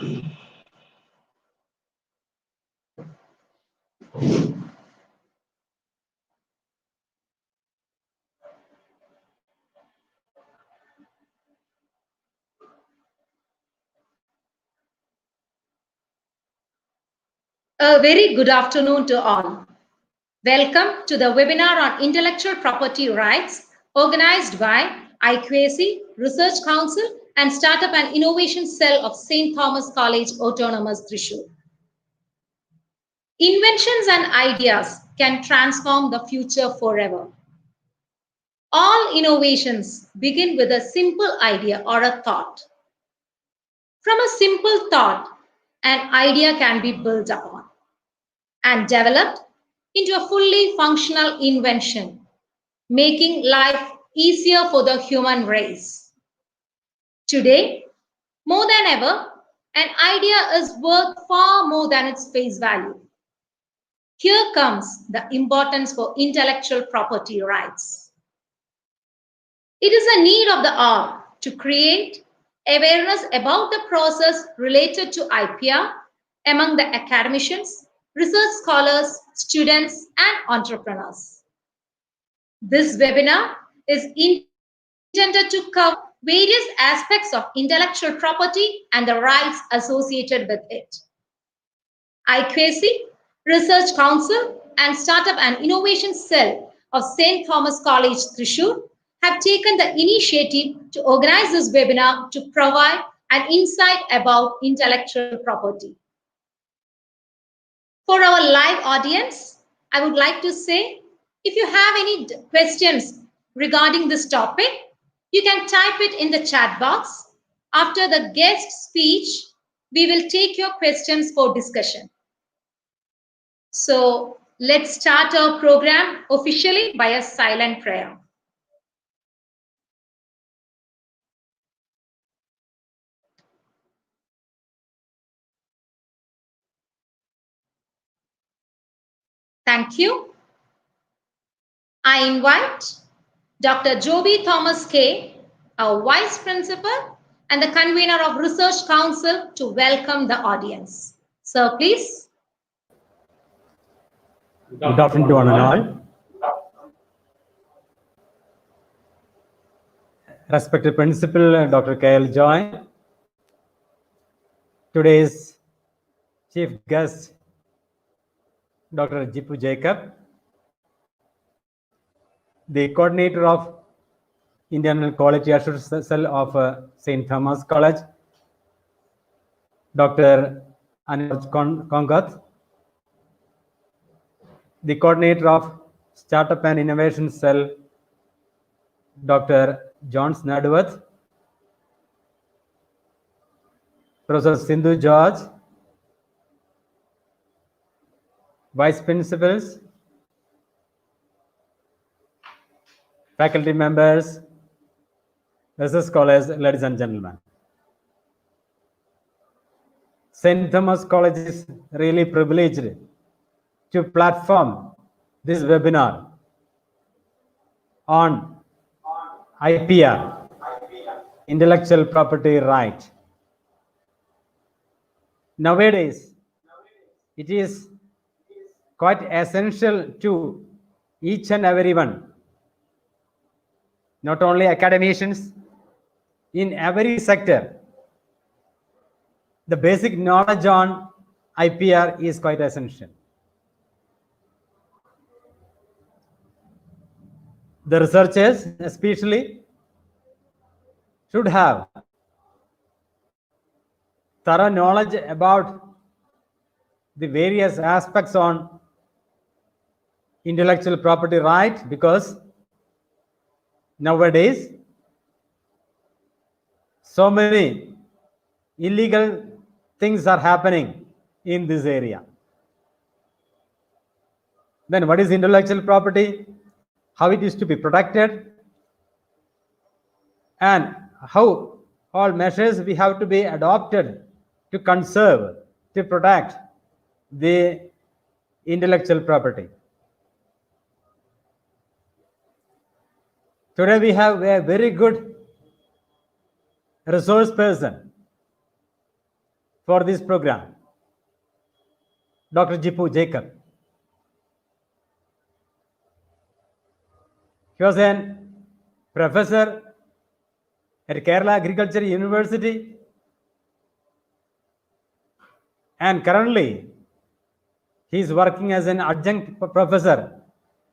A very good afternoon to all. Welcome to the webinar on intellectual property rights organized by IQAC, Research Council and Startup and Innovation Cell of St. Thomas College Autonomous Thrissur. Inventions and ideas can transform the future forever. All innovations begin with a simple idea or a thought. From a simple thought, an idea can be built upon and developed into a fully functional invention, making life easier for the human race. Today, more than ever, an idea is worth far more than its face value. Here comes the importance for intellectual property rights. It is a need of the hour to create awareness about the process related to IPR among the academicians, research scholars, students, and entrepreneurs. This webinar is intended to cover various aspects of intellectual property and the rights associated with it. IQAC, Research Council, and Startup and Innovation Cell of St. Thomas College, Thrissur have taken the initiative to organize this webinar to provide an insight about intellectual property. For our live audience, I would like to say, if you have any questions regarding this topic, you can type it in the chat box. After the guest speech, we will take your questions for discussion. So let's start our program officially by a silent prayer. Thank you. I invite Dr. Joby Thomas K., our Vice Principal and the Convener of Research Council, to welcome the audience. Sir, please. Good afternoon to one and all. Respected Principal Dr. K.L. Joy, today's Chief Guest, Dr. Jipu Jacob, the Coordinator of Indian Quality Assurance Cell of St. Thomas College, Dr. Anurag Kongath, the Coordinator of Startup and Innovation Cell, Dr. John Snadworth, Professor Sindhu George, Vice Principals, faculty members, research scholars, ladies and gentlemen. St. Thomas College is really privileged to platform this webinar on IPR, intellectual property right. Nowadays, it is quite essential to each and everyone, not only academicians, in every sector. The basic knowledge on IPR is quite essential. The researchers especially should have thorough knowledge about the various aspects on intellectual property right, because nowadays so many illegal things are happening in this area. Then what is intellectual property? How it is to be protected, and how all measures we have to be adopted to conserve, to protect the intellectual property. Today we have a very good resource person for this program, Dr. Jipu Jacob. He was a professor at Kerala Agriculture University, and currently he is working as an adjunct professor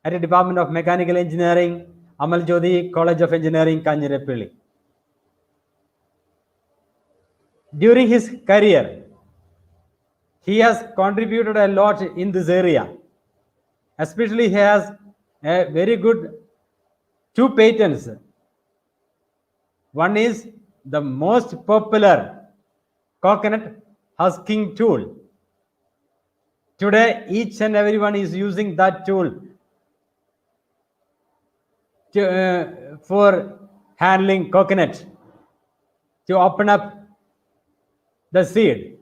at the Department of Mechanical Engineering, Amal Jyoti College of Engineering, Kanjirapalli. During his career, he has contributed a lot in this area. Especially he has a very good 2 patents. One is the most popular coconut husking tool. Today, each and everyone is using that tool for handling coconut, to open up the seed.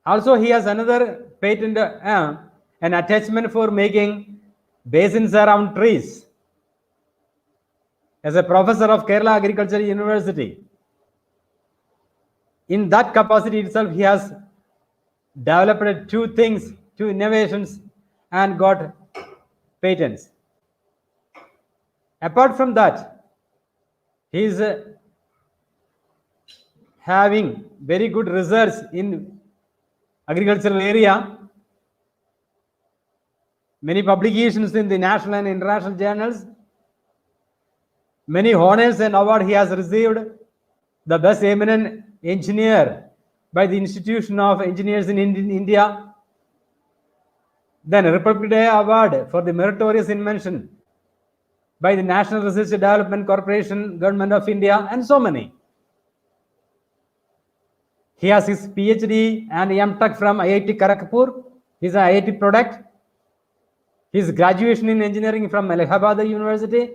Also, he has another patent, an attachment for making basins around trees. As a professor of Kerala Agriculture University, in that capacity itself, he has developed 2 things, 2 innovations, and got patents. Apart from that, he is having very good research in agricultural area, many publications in the national and international journals, many honors and awards he has received. The best eminent engineer by the Institution of Engineers in India, then Republic Day Award for the meritorious invention by the National Research Development Corporation, Government of India, and so many. He has his PhD and M.Tech from IIT Kharagpur. He's an IIT product. His graduation in engineering from Allahabad University.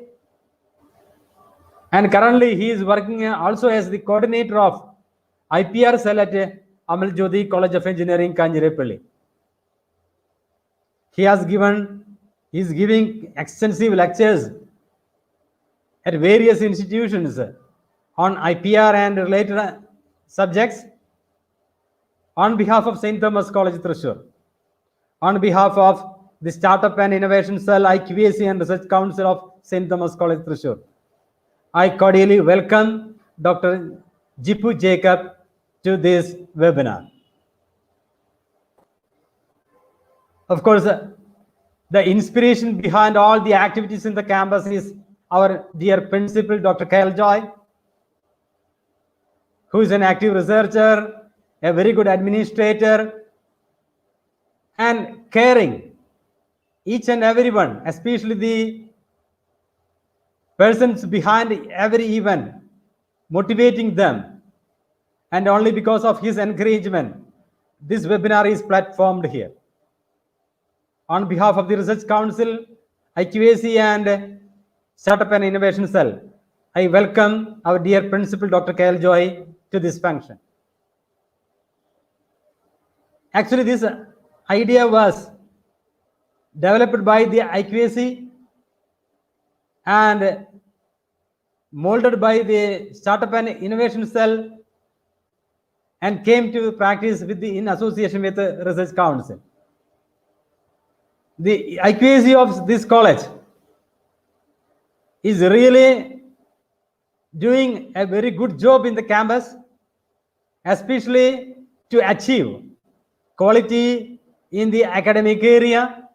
And currently he is working also as the coordinator of IPR cell at Amal Jyoti College of Engineering, Kanjirapalli. He is giving extensive lectures at various institutions on IPR and related subjects on behalf of St. Thomas College, Thrissur, on behalf of the Startup and Innovation Cell, IQAC and Research Council of St. Thomas College, Thrissur. I cordially welcome Dr. Jipu Jacob to this webinar. Of course, the inspiration behind all the activities in the campus is our dear principal, Dr. Kyle Joy, who is an active researcher, a very good administrator, and caring each and everyone, especially the persons behind every event, motivating them. And only because of his encouragement, this webinar is platformed here. On behalf of the Research Council, IQAC, and Startup and Innovation Cell, I welcome our dear principal, Dr. Kyle Joy, to this function. Actually, this idea was developed by the IQAC and molded by the Startup and Innovation Cell and came to practice in association with the Research Council. The IQAC of this college is really doing a very good job in the campus, especially to achieve quality in the academic area.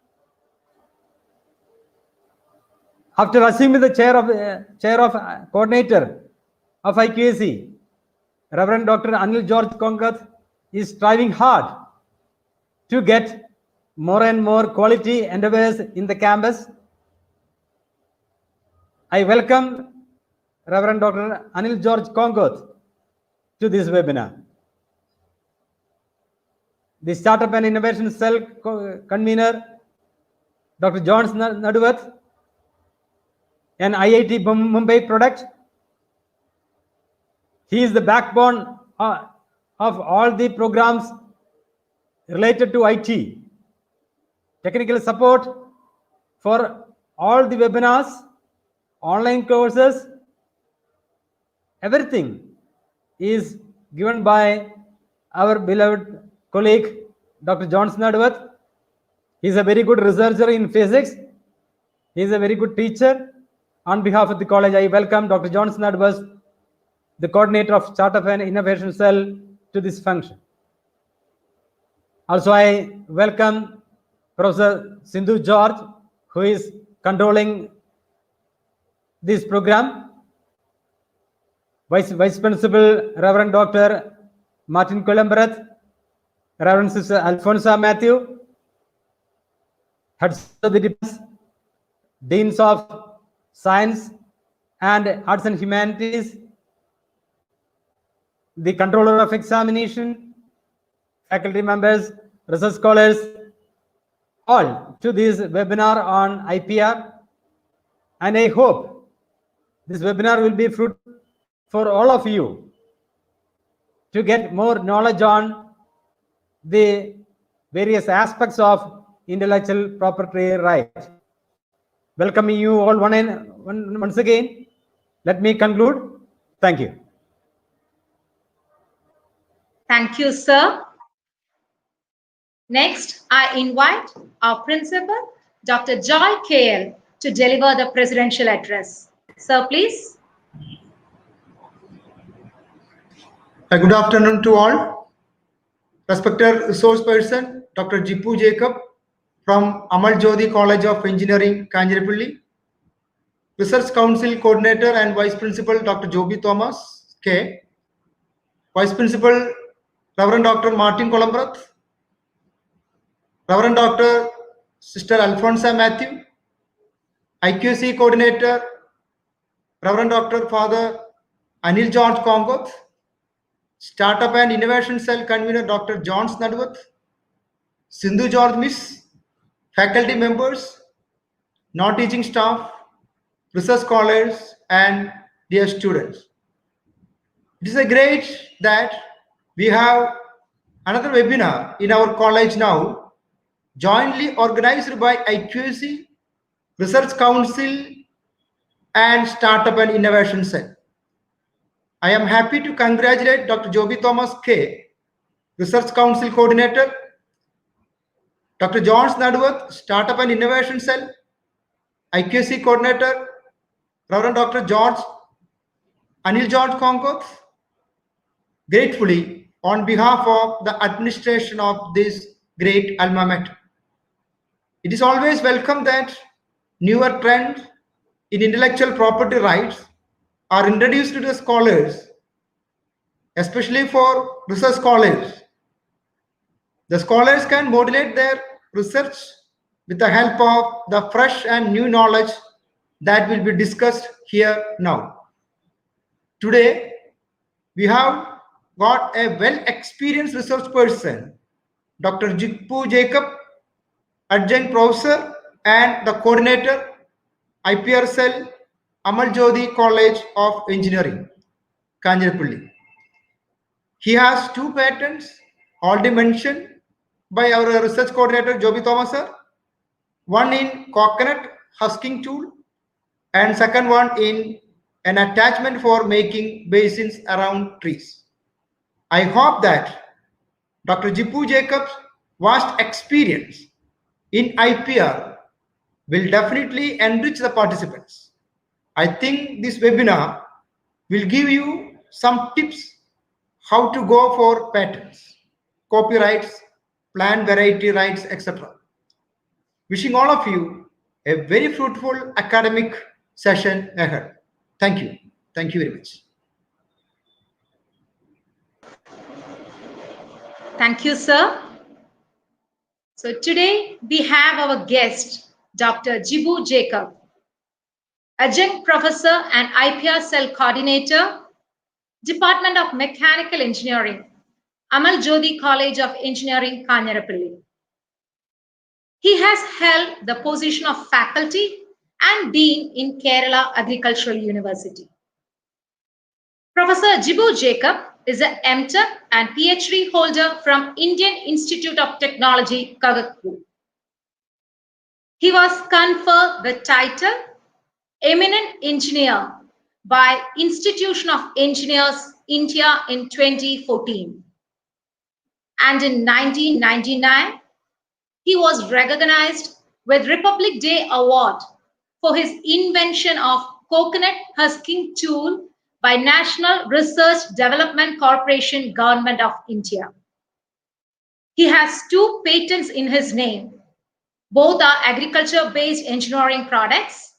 After assuming the chair of coordinator of IQAC, Reverend Dr. Anil George Kongat is striving hard to get more and more quality endeavors in the campus. I welcome Reverend Dr. Anil George Kongat to this webinar. The Startup and Innovation Cell convener, Dr. John Naduvath, an IIT Mumbai product. He is the backbone of all the programs related to IT. Technical support for all the webinars, online courses, everything is given by our beloved colleague, Dr. John Snodworth. He is a very good researcher in physics. He is a very good teacher. On behalf of the college, I welcome Dr. John Snodworth, the coordinator of Startup and Innovation Cell, to this function. Also, I welcome Professor Sindhu George, who is controlling this program. Vice Principal Reverend Dr. Martin Colembarath, Reverend Sister Alfonso Matthew, heads of the departments, deans of science and arts and humanities, the controller of examination, faculty members, research scholars, all to this webinar on IPR. And I hope this webinar will be fruitful for all of you to get more knowledge on the various aspects of intellectual property right. Welcoming you all once again. Let me conclude. Thank you. Thank you, sir. Next, I invite our principal, Dr. Joy KL, to deliver the presidential address. Sir, please. Good afternoon to all. Respected resource person, Dr. Jipu Jacob from Amal Jyoti College of Engineering, Kanjirapalli. Research Council Coordinator and Vice Principal, Dr. Joby Thomas K. Vice Principal, Reverend Dr. Martin Colembarath. Reverend Dr. Sister Alfonso Matthew. IQC Coordinator, Reverend Dr. Father Anil George Kongoth. Startup and Innovation Cell Convener Dr. John Snodworth, Sindhu George Miss, faculty members, non-teaching staff, research scholars, and dear students. It is a great that we have another webinar in our college now, jointly organized by IQC, Research Council, and Startup and Innovation Cell. I am happy to congratulate Dr. Joby Thomas K, Research Council Coordinator, Dr. John Snodworth, Startup and Innovation Cell, IQC Coordinator, Reverend Dr. Anil George Kongoth, gratefully on behalf of the administration of this great alma mater. It is always welcome that newer trends in intellectual property rights are introduced to the scholars, especially for research scholars. The scholars can modulate their research with the help of the fresh and new knowledge that will be discussed here now. Today, we have got a well-experienced research person, Dr. Jipu Jacob, adjunct professor and the coordinator, IPR Cell, Amal Jyoti College of Engineering, Kanjirapalli. He has 2 patents already mentioned by our research coordinator, Joby Thomas sir. One in coconut husking tool and second one in an attachment for making basins around trees. I hope that Dr. Jipu Jacob's vast experience in IPR will definitely enrich the participants. I think this webinar will give you some tips how to go for patents, copyrights, plant variety rights, etc. Wishing all of you a very fruitful academic session ahead. Thank you. Thank you very much. Thank you, sir. So today we have our guest, Dr. Jibu Jacob, adjunct professor and IPR cell coordinator, Department of Mechanical Engineering, Amal Jyoti College of Engineering, Kanjirapalli. He has held the position of faculty and dean in Kerala Agricultural University. Professor Jibu Jacob is an MTech and PhD holder from Indian Institute of Technology, Kharagpur. He was conferred the title Eminent Engineer by Institution of Engineers, India in 2014. And in 1999, he was recognized with Republic Day Award for his invention of coconut husking tool by National Research Development Corporation, Government of India. He has 2 patents in his name. Both are agriculture-based engineering products.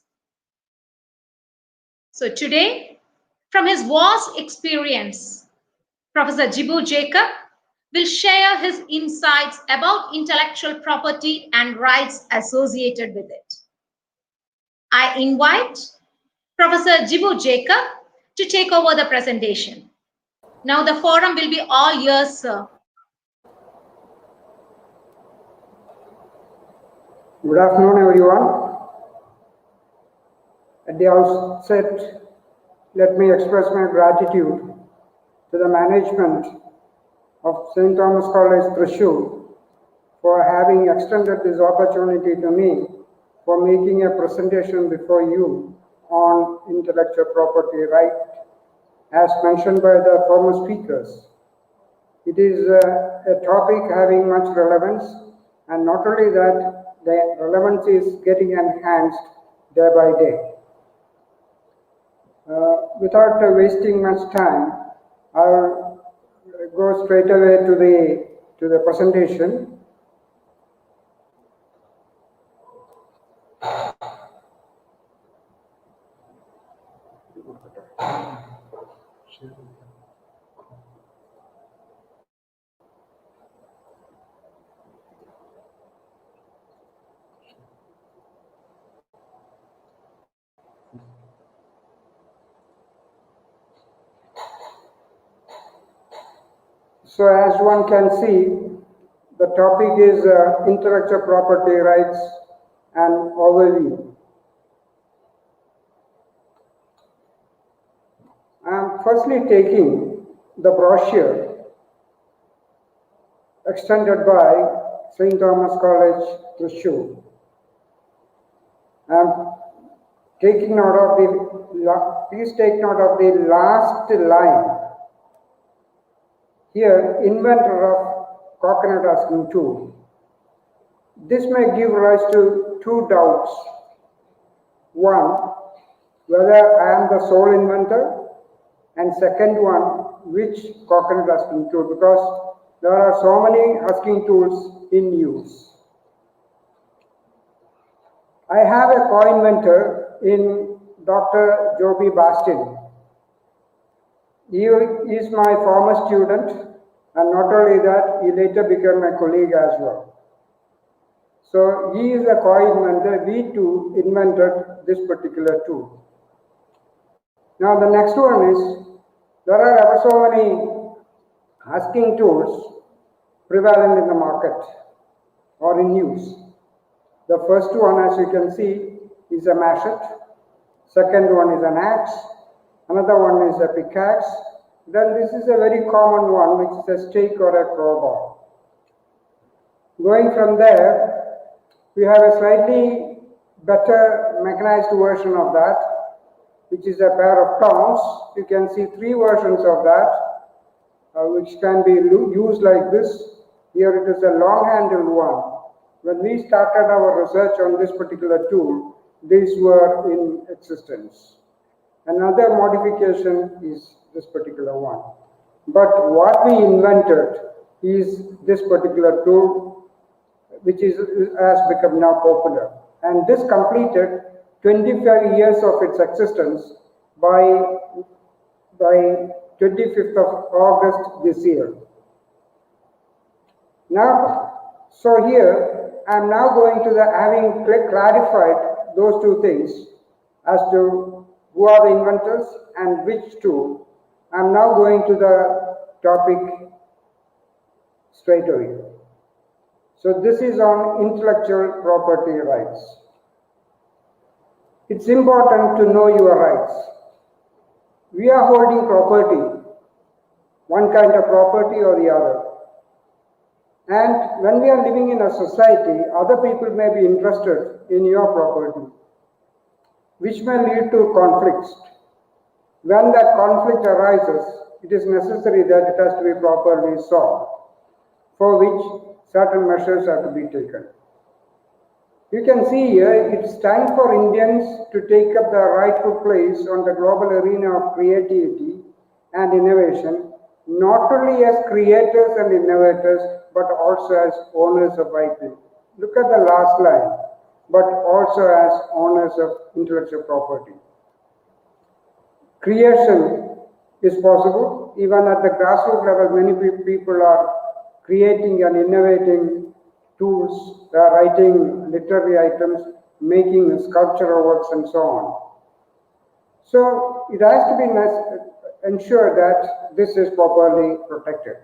So today, from his vast experience, Professor Jibu Jacob will share his insights about intellectual property and rights associated with it. I invite Professor Jibu Jacob to take over the presentation. Now the forum will be all yours, sir. Good afternoon, everyone. At the outset, let me express my gratitude to the management of St. Thomas College, Thrissur, for having extended this opportunity to me for making a presentation before you on intellectual property right, as mentioned by the former speakers. It is a topic having much relevance, and not only that, the relevance is getting enhanced day by day. Without wasting much time, I'll go straight away to the presentation. So as one can see, the topic is intellectual property rights and overview. I am firstly taking the brochure extended by St. Thomas College, Thrissur. I am taking note of please take note of the last line. Here, inventor of coconut husking tool. This may give rise to 2 doubts. One, whether I am the sole inventor, and second one, which coconut husking tool, because there are so many husking tools in use. I have a co-inventor in Dr. Joby Bastin. He is my former student, and not only that, he later became my colleague as well. So he is a co-inventor. We two invented this particular tool. Now the next one is, there are ever so many husking tools prevalent in the market or in use. The first one, as you can see, is a machete. Second one is an axe. Another one is a pickaxe. Then this is a very common one, which is a stake or a crowbar. Going from there, we have a slightly better mechanized version of that, which is a pair of tongs. You can see 3 versions of that, which can be used like this. Here it is a long-handled one. When we started our research on this particular tool, these were in existence. Another modification is this particular one. But what we invented is this particular tool, which has become now popular. And this completed 25 years of its existence by 25th of August this year. Now, so here I am now going to having clarified those 2 things as to who are the inventors and which tool. I am now going to the topic straight away. So this is on intellectual property rights. It's important to know your rights. We are holding property, one kind of property or the other. And when we are living in a society, other people may be interested in your property, which may lead to conflicts. When that conflict arises, it is necessary that it has to be properly solved, for which certain measures have to be taken. You can see here, it's time for Indians to take up the rightful place on the global arena of creativity and innovation, not only as creators and innovators, but also as owners of IP. Look at the last line, but also as owners of intellectual property. Creation is possible. Even at the grassroots level, many people are creating and innovating tools, writing literary items, making sculptural works, and so on. So it has to be ensured that this is properly protected.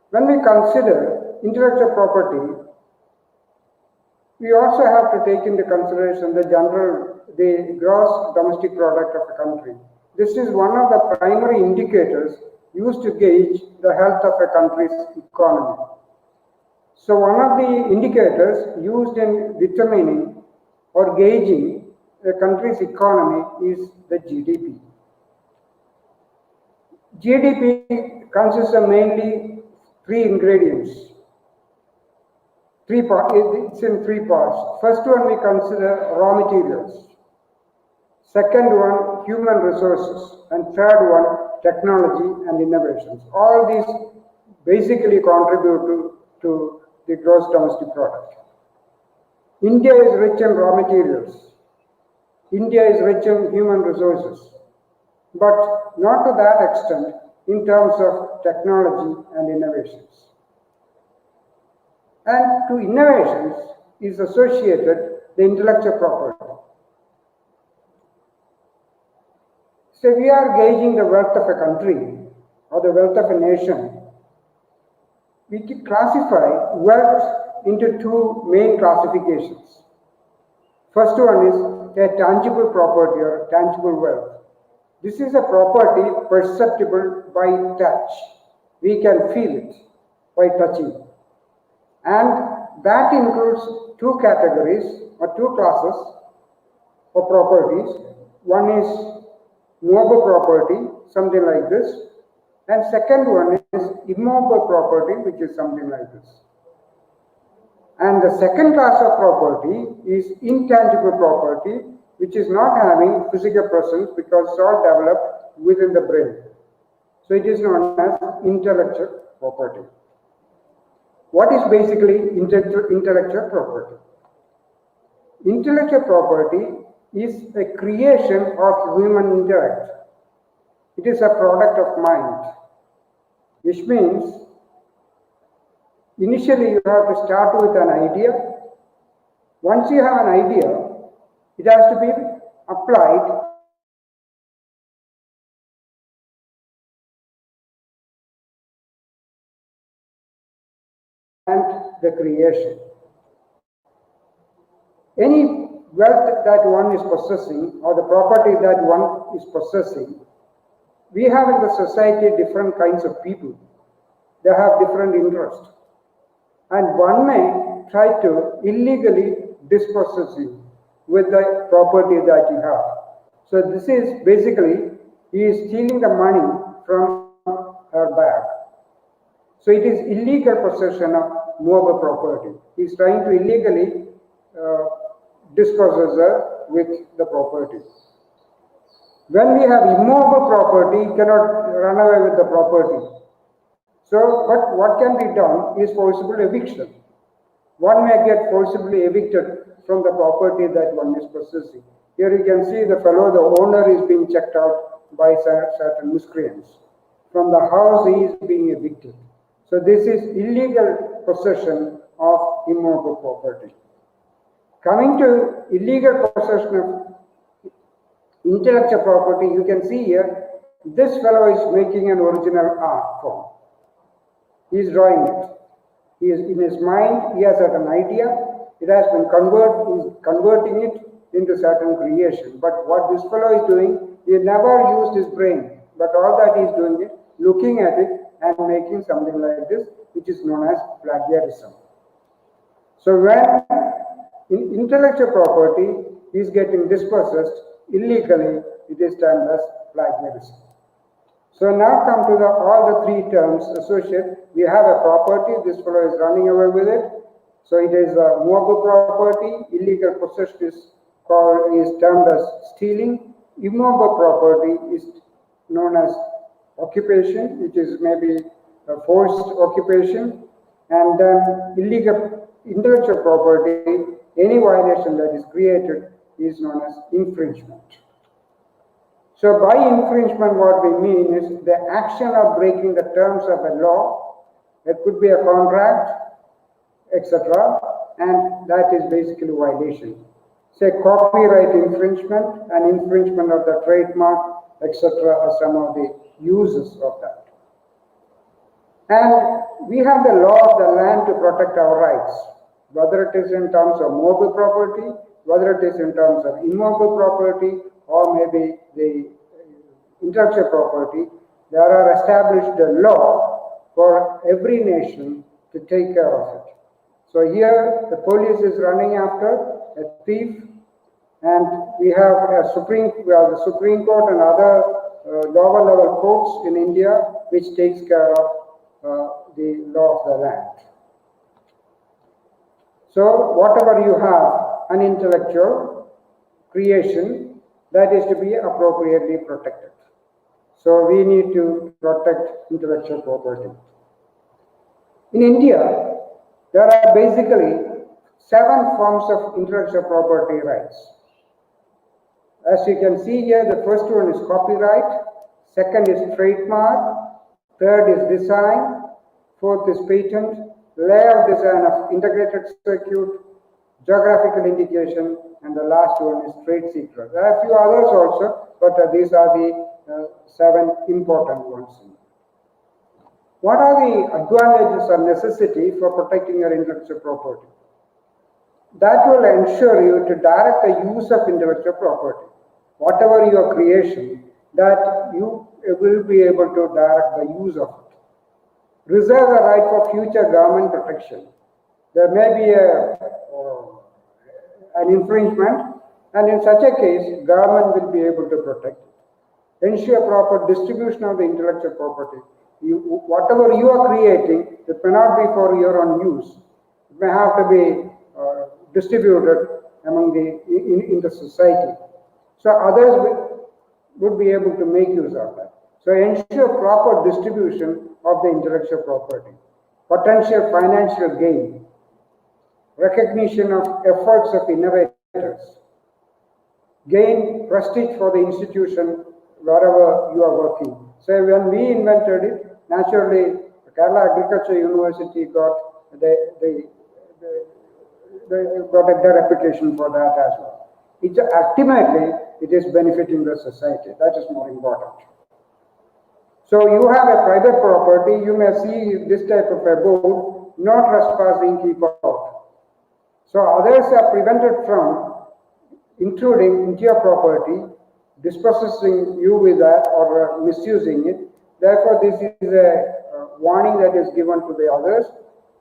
When we consider intellectual property, we also have to take into consideration the gross domestic product of the country. This is one of the primary indicators used to gauge the health of a country's economy. So one of the indicators used in determining or gauging a country's economy is the GDP. GDP consists of mainly three ingredients. It's in three parts. First one, we consider raw materials. Second one, human resources. And third one, technology and innovations. All these basically contribute to the gross domestic product. India is rich in raw materials. India is rich in human resources, but not to that extent in terms of technology and innovations. And to innovations is associated the intellectual property. So we are gauging the wealth of a country or the wealth of a nation. We can classify wealth into two main classifications. First one is a tangible property or tangible wealth. This is a property perceptible by touch. We can feel it by touching. And that includes two categories or two classes of properties. One is movable property, something like this. And second one is immobile property, which is something like this. And the second class of property is intangible property, which is not having physical presence because it's all developed within the brain. So it is known as intellectual property. What is basically intellectual property? Intellectual property is a creation of human intellect. It is a product of mind, which means initially you have to start with an idea. Once you have an idea, it has to be applied and the creation. Any wealth that one is possessing or the property that one is possessing, we have in the society different kinds of people. They have different interests. And one may try to illegally dispossess you with the property that you have. So this is basically, he is stealing the money from her bag. So it is illegal possession of movable property. He is trying to illegally dispossess her with the property. When we have immobile property, you cannot run away with the property. So, but what can be done is forcible eviction. One may get forcibly evicted from the property that one is possessing. Here you can see the fellow, the owner is being checked out by certain miscreants. From the house he is being evicted. So this is illegal possession of immobile property. Coming to illegal possession of intellectual property, you can see here, this fellow is making an original art form. He is drawing it. He is in his mind, he has an idea, it has been converting it into certain creation. But what this fellow is doing, he never used his brain, but all that he is doing is looking at it and making something like this, which is known as plagiarism. So when intellectual property is getting dispossessed illegally, it is termed as plagiarism. So now come to all the three terms associated. We have a property, this fellow is running away with it. So it is a movable property. Illegal possession is termed as stealing. Immovable property is known as occupation, which is maybe a forced occupation. And then illegal intellectual property, any violation that is created is known as infringement. So by infringement, what we mean is the action of breaking the terms of a law. It could be a contract, etc., and that is basically violation. Say copyright infringement and infringement of the trademark, etc., are some of the uses of that. And we have the law of the land to protect our rights, whether it is in terms of movable property, whether it is in terms of immobile property, or maybe the intellectual property. There are established law for every nation to take care of it. So here the police is running after a thief, and we have the Supreme Court and other lower level courts in India which takes care of the law of the land. So whatever you have, an intellectual creation, that is to be appropriately protected. So we need to protect intellectual property. In India, there are basically 7 forms of intellectual property rights. As you can see here, the first one is copyright, second is trademark, third is design, fourth is patent, layout design of integrated circuit, geographical indication, and the last one is trade secret. There are a few others also, but these are the 7 important ones. What are the advantages or necessity for protecting your intellectual property? That will ensure you to direct the use of intellectual property. Whatever your creation, that you will be able to direct the use of it. Reserve the right for future government protection. There may be an infringement, and in such a case, government will be able to protect it. Ensure proper distribution of the intellectual property. Whatever you are creating, it may not be for your own use. It may have to be distributed among in the society. So others would be able to make use of that. So ensure proper distribution of the intellectual property. Potential financial gain. Recognition of efforts of innovators. Gain prestige for the institution wherever you are working. So when we invented it, naturally, Kerala Agriculture University got got a reputation for that as well. Ultimately, it is benefiting the society. That is more important. So you have a private property, you may see this type of a board, no trespassing, keep out. So others are prevented from intruding into your property, dispossessing you with that or misusing it. Therefore, this is a warning that is given to the others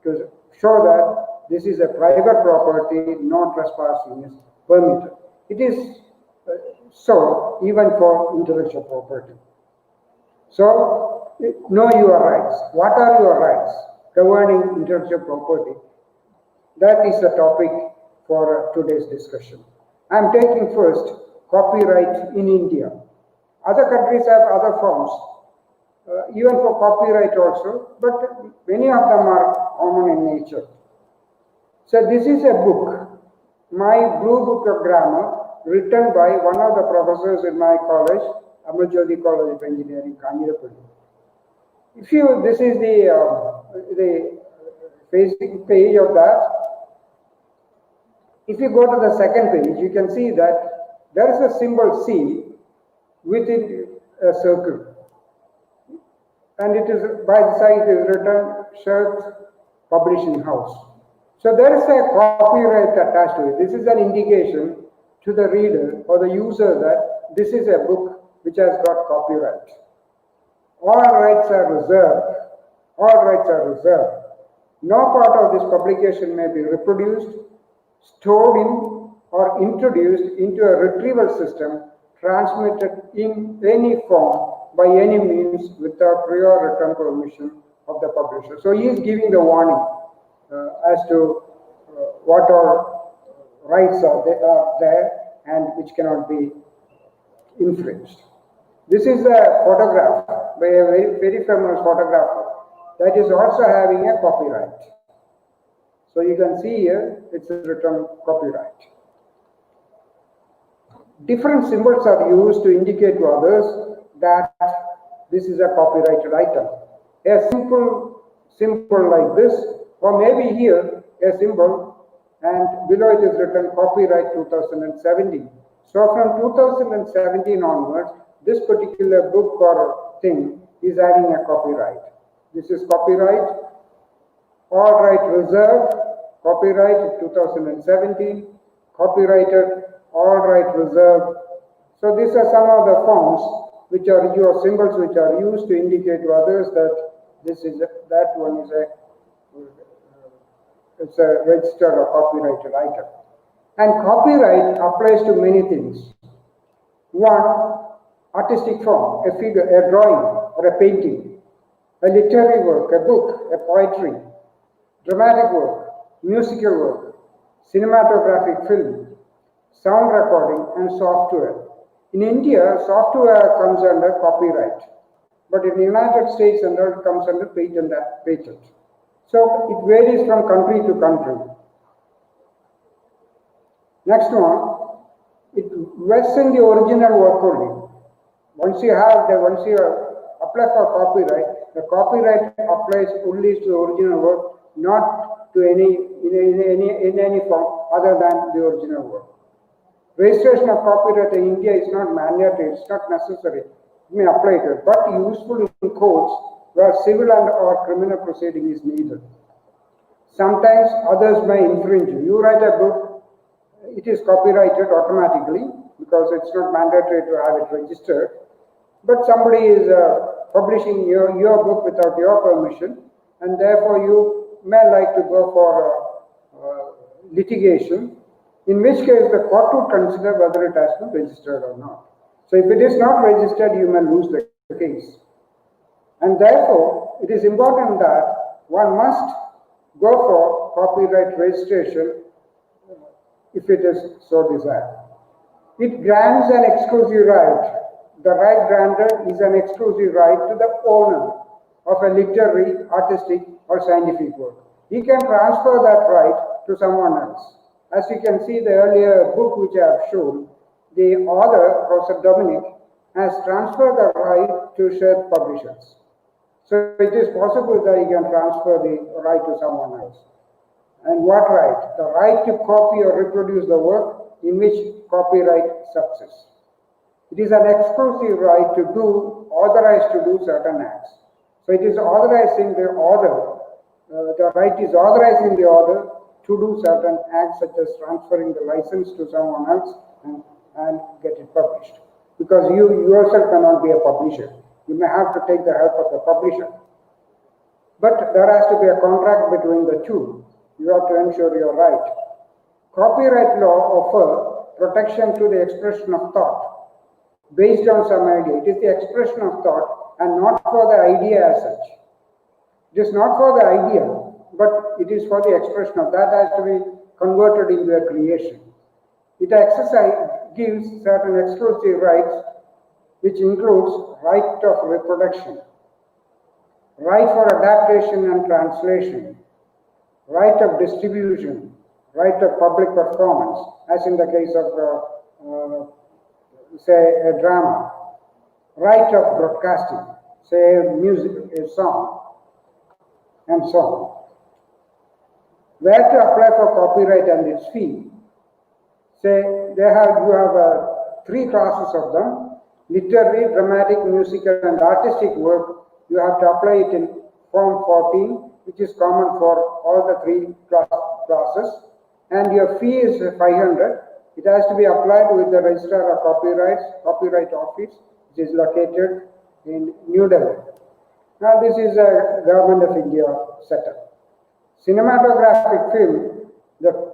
to show that this is a private property, no trespassing is permitted. It is so even for intellectual property. So, know your rights. What are your rights governing intellectual property? That is the topic for today's discussion. I am taking first copyright in India. Other countries have other forms, even for copyright also, but many of them are common in nature. So this is a book, my Blue Book of Grammar, written by one of the professors in my college, Amarjyoti College of Engineering, Kanjirapalli. This is the basic page of that. If you go to the second page, you can see that there is a symbol C within a circle. And it is by the side is written Shirts Publishing House. So there is a copyright attached to it. This is an indication to the reader or the user that this is a book which has got copyright. All rights are reserved. All rights are reserved. No part of this publication may be reproduced, stored in, or introduced into a retrieval system transmitted in any form by any means without prior written permission of the publisher. So he is giving the warning as to what all rights are there and which cannot be infringed. This is a photograph by a very famous photographer that is also having a copyright. So you can see here it's written copyright. Different symbols are used to indicate to others that this is a copyrighted item. A simple symbol like this, or maybe here a symbol, and below it is written copyright 2017. So from 2017 onwards, this particular book or thing is having a copyright. This is copyright, all right reserved, copyright 2017, copyrighted, all right reserved. So these are some of the forms which are your symbols which are used to indicate to others that this is that one is it's a registered or copyrighted item. And copyright applies to many things. One, artistic form, a figure, a drawing, or a painting, a literary work, a book, a poetry, dramatic work, musical work, cinematographic film, sound recording, and software. In India, software comes under copyright, but in the United States, it comes under patent. So it varies from country to country. Next one, it rests in the original work only. Once you apply for copyright, the copyright applies only to the original work, not to in any form other than the original work. Registration of copyright in India is not mandatory, it's not necessary. It may apply to it, but useful in courts where civil and or criminal proceeding is needed. Sometimes others may infringe. You write a book, it is copyrighted automatically because it's not mandatory to have it registered. But somebody is publishing your book without your permission, and therefore you may like to go for litigation, in which case the court would consider whether it has been registered or not. So if it is not registered, you may lose the case. And therefore, it is important that one must go for copyright registration if it is so desired. It grants an exclusive right. The right granted is an exclusive right to the owner of a literary, artistic, or scientific work. He can transfer that right to someone else. As you can see, the earlier book which I have shown, the author, Professor Dominic, has transferred the right to shared publishers. So it is possible that he can transfer the right to someone else. And what right? The right to copy or reproduce the work in which copyright subsists. It is an exclusive right to do, authorized to do certain acts. So it is authorizing the author, the right is authorizing the author to do certain acts such as transferring the license to someone else and get it published. Because you yourself cannot be a publisher. You may have to take the help of the publisher. But there has to be a contract between the two. You have to ensure your right. Copyright law offers protection to the expression of thought based on some idea. It is the expression of thought and not for the idea as such. It is not for the idea, but it is for the expression of that has to be converted into a creation. It gives certain exclusive rights, which includes right of reproduction, right for adaptation and translation, right of distribution, right of public performance, as in the case of, say, a drama, right of broadcasting, say, music, a song, and so on. Where to apply for copyright and its fee? Say, you have three classes of them: literary, dramatic, musical, and artistic work. You have to apply it in Form 14, which is common for all the three classes, and your fee is 500. It has to be applied with the Registrar of Copyright Office, which is located in New Delhi. Now, this is a Government of India setup. Cinematographic film, the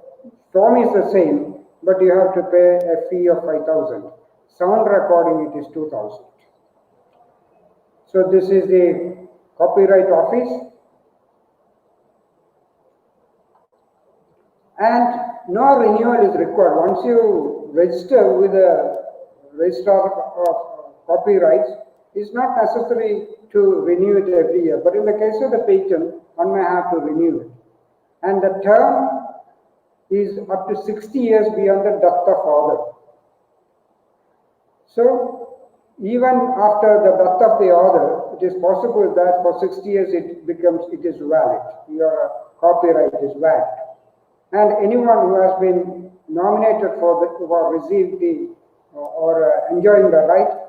form is the same, but you have to pay a fee of 5,000. Sound recording, it is 2000. So this is the Copyright Office. And no renewal is required. Once you register with the registrar of copyrights, it's not necessary to renew it every year. But in the case of the patent, one may have to renew it. And the term is up to 60 years beyond the death of author. So even after the death of the author, it is possible that for 60 years it is valid. Your copyright is valid. And anyone who has been nominated for received the or enjoying the right,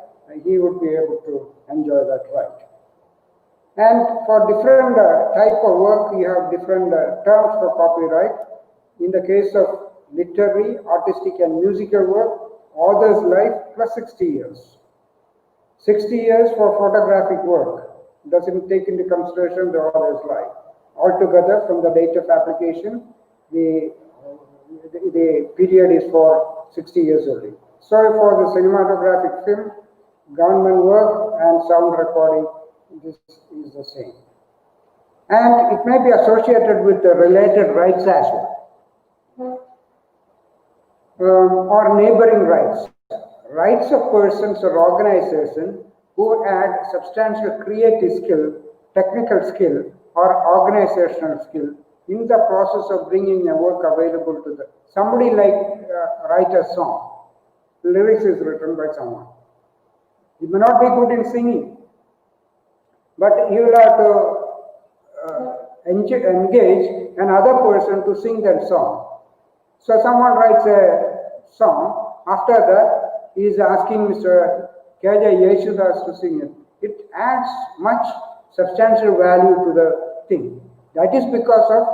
he would be able to enjoy that right. And for different type of work, we have different terms for copyright. In the case of literary, artistic, and musical work, author's life plus 60 years. 60 years for photographic work doesn't take into consideration the author's life. Altogether, from the date of application, the period is for 60 years only. So for the cinematographic film, government work, and sound recording, this is the same. And it may be associated with the related rights as well. Or neighboring rights. Rights of persons or organizations who add substantial creative skill, technical skill, or organizational skill in the process of bringing a work available to the somebody like write a song. The lyrics is written by someone. He may not be good in singing, but he will have to engage another person to sing that song. So someone writes a song. After that, he is asking Mr. K.J. Yeshudas to sing it. It adds much substantial value to the thing. That is because of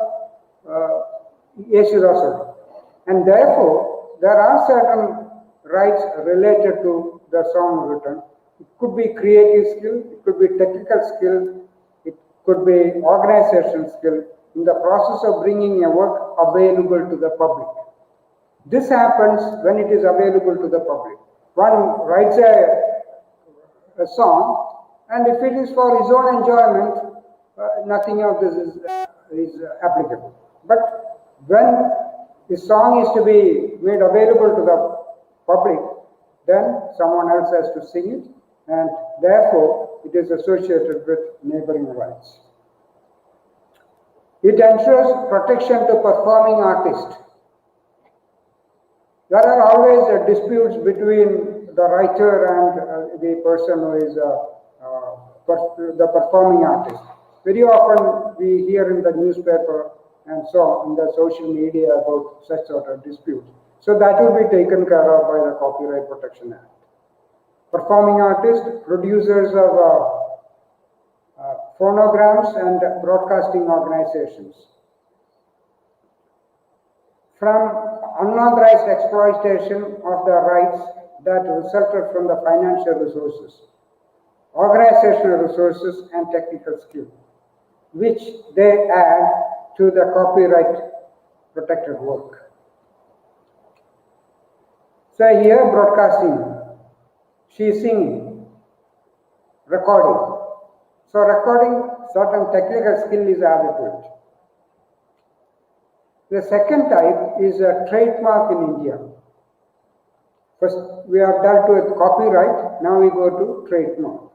Yeshudas. And therefore, there are certain rights related to the song written. It could be creative skill, it could be technical skill, it could be organization skill in the process of bringing a work available to the public. This happens when it is available to the public. One writes a song, and if it is for his own enjoyment, nothing of this is applicable. But when the song is to be made available to the public, then someone else has to sing it, and therefore it is associated with neighboring rights. It ensures protection to performing artists. There are always disputes between the writer and the person who is the performing artist. Very often we hear in the newspaper and so in the social media about such sort of disputes. So that will be taken care of by the Copyright Protection Act. Performing artists, producers of phonograms and broadcasting organizations. From unauthorized exploitation of the rights that resulted from the financial resources, organizational resources, and technical skill, which they add to the copyright protected work. So here broadcasting, she is singing, recording. So recording, certain technical skill is added to it. The second type is a trademark in India. First, we have dealt with copyright, now we go to trademark.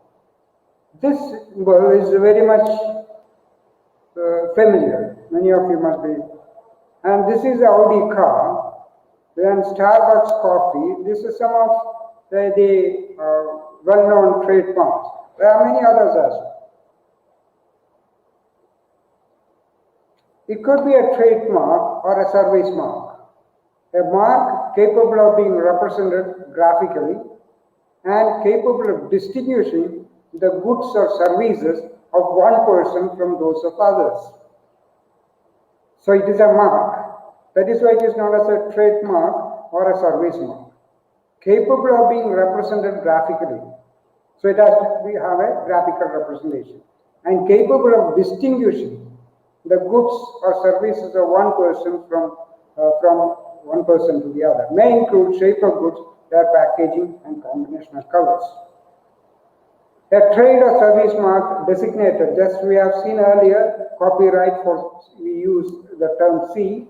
This symbol is very much familiar, many of you must be. And this is the Audi car, then Starbucks coffee. This is some of the well-known trademarks. There are many others as well. It could be a trademark or a service mark. A mark capable of being represented graphically and capable of distinguishing the goods or services of one person from those of others. So it is a mark. That is why it is known as a trademark or a service mark. Capable of being represented graphically. So it has to have a graphical representation. And capable of distinguishing the goods or services of one person from one person to the other. May include shape of goods, their packaging and combination of colors. A trade or service mark designated, just we have seen earlier, copyright for, we use the term C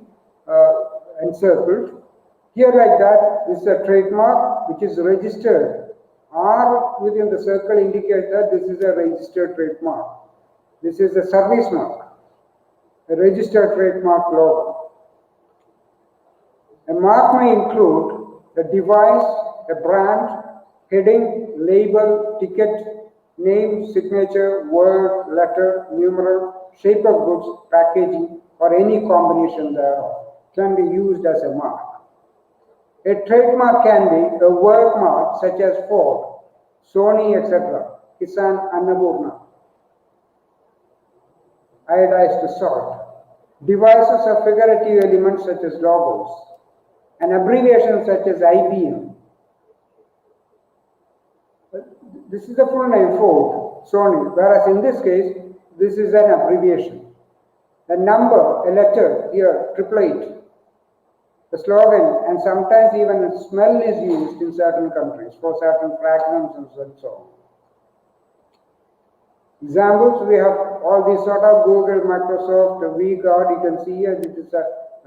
encircled. Here like that, this is a trademark which is registered. R within the circle indicates that this is a registered trademark. This is a service mark, a registered trademark logo. A mark may include a device, a brand, heading, label, ticket, name, signature, word, letter, numeral, shape of goods, packaging, or any combination thereof can be used as a mark. A trademark can be a work mark such as Ford, Sony, etc. Kisan Annapurna. Iodized salt. Devices of figurative elements such as logos. An abbreviation such as IBM. This is the full name Ford, Sony, whereas in this case, this is an abbreviation. A number, a letter here, 888. The slogan, and sometimes even a smell is used in certain countries for certain fragrances and so on. Examples, we have all these sort of Google, Microsoft, VGuard, you can see here, this is a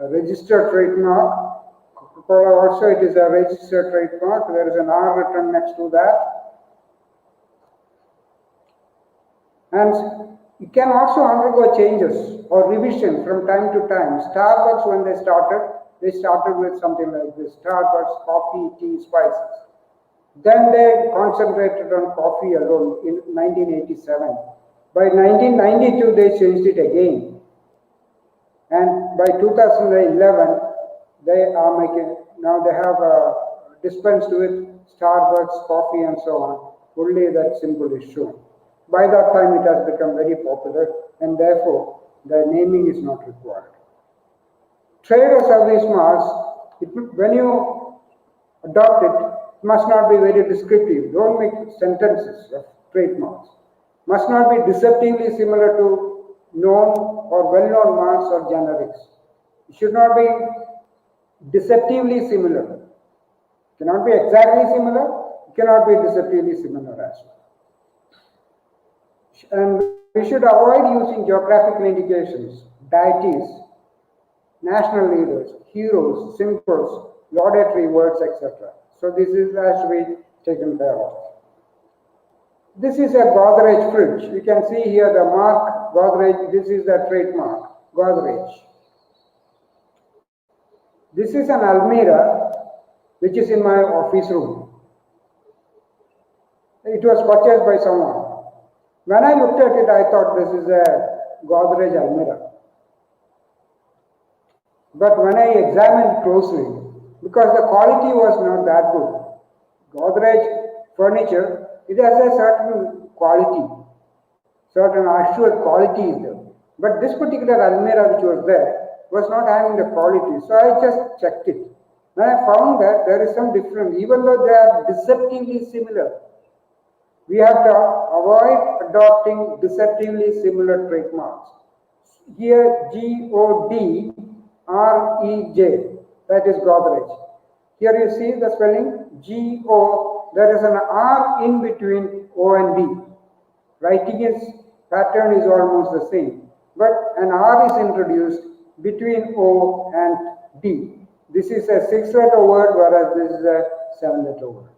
registered trademark. Coca-Cola also, it is a registered trademark. There is an R written next to that. And it can also undergo changes or revision from time to time. Starbucks, when they started with something like this, Starbucks, coffee, tea, spices. Then they concentrated on coffee alone in 1987. By 1992, they changed it again. And by 2011, they are making, now they have dispensed with Starbucks, coffee and so on. Only that symbol is shown. By that time, it has become very popular and therefore the naming is not required. Trade or service marks, when you adopt it, it must not be very descriptive. Don't make sentences of trademarks. Must not be deceptively similar to known or well-known marks or generics. It should not be deceptively similar. It cannot be exactly similar. It cannot be deceptively similar as well. And we should avoid using geographical indications, deities, national leaders, heroes, symbols, laudatory words, etc. So this is has to be taken care of. This is a Godrej fridge. You can see here the mark Godrej. This is the trademark Godrej. This is an Almirah which is in my office room. It was purchased by someone. When I looked at it, I thought this is a Godrej Almirah. But when I examined closely, because the quality was not that good, Godrej furniture, it has a certain quality, certain actual quality is there. But this particular Almirah which was there was not having the quality. So I just checked it. When I found that there is some difference, even though they are deceptively similar, we have to avoid adopting deceptively similar trademarks. Here, Godrej, that is Godrej. Here you see the spelling Go, there is an R in between O and D. Writing is pattern is almost the same, but an R is introduced between O and D. This is a 6-letter word, whereas this is a 7-letter word.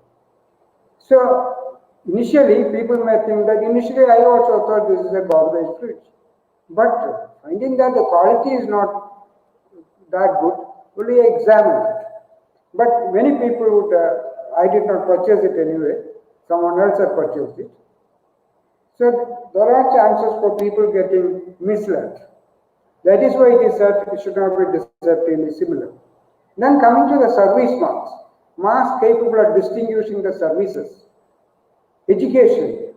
So initially, people may think that initially I also thought this is a Godrej fridge. But finding that the quality is not that good, only examine it. But many people would, I did not purchase it anyway, someone else had purchased it. So there are chances for people getting misled. That is why it is said it should not be deceptively similar. Then coming to the service marks, marks capable of distinguishing the services. Education.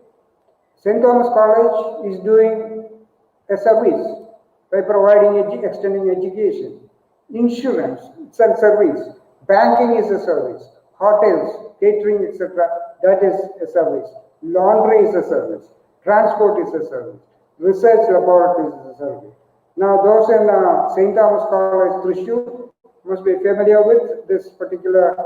St. Thomas College is doing a service by providing extending education. Insurance, it's a service. Banking is a service. Hotels, catering, etc., that is a service. Laundry is a service. Transport is a service. Research laboratories is a service. Now, those in St. Thomas College, Thrissur, must be familiar with this particular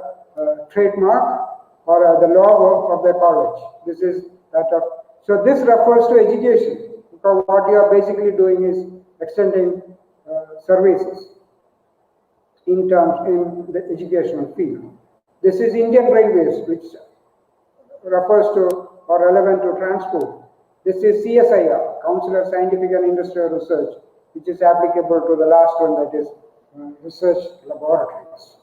trademark or the logo of the college. This is that of, so this refers to education, because what you are basically doing is extending services in terms in the educational field. This is Indian Railways, which refers to or relevant to transport. This is CSIR, Council of Scientific and Industrial Research, which is applicable to the last one, that is research laboratories.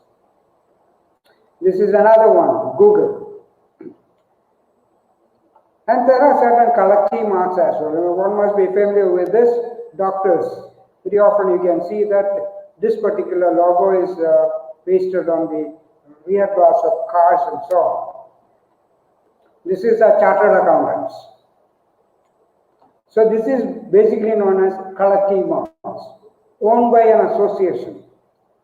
This is another one, Google. And there are certain collective marks as well. One must be familiar with this. Doctors, very often you can see that this particular logo is pasted on the rear glass of cars and so on. This is a chartered accountants. So this is basically known as collective marks, owned by an association,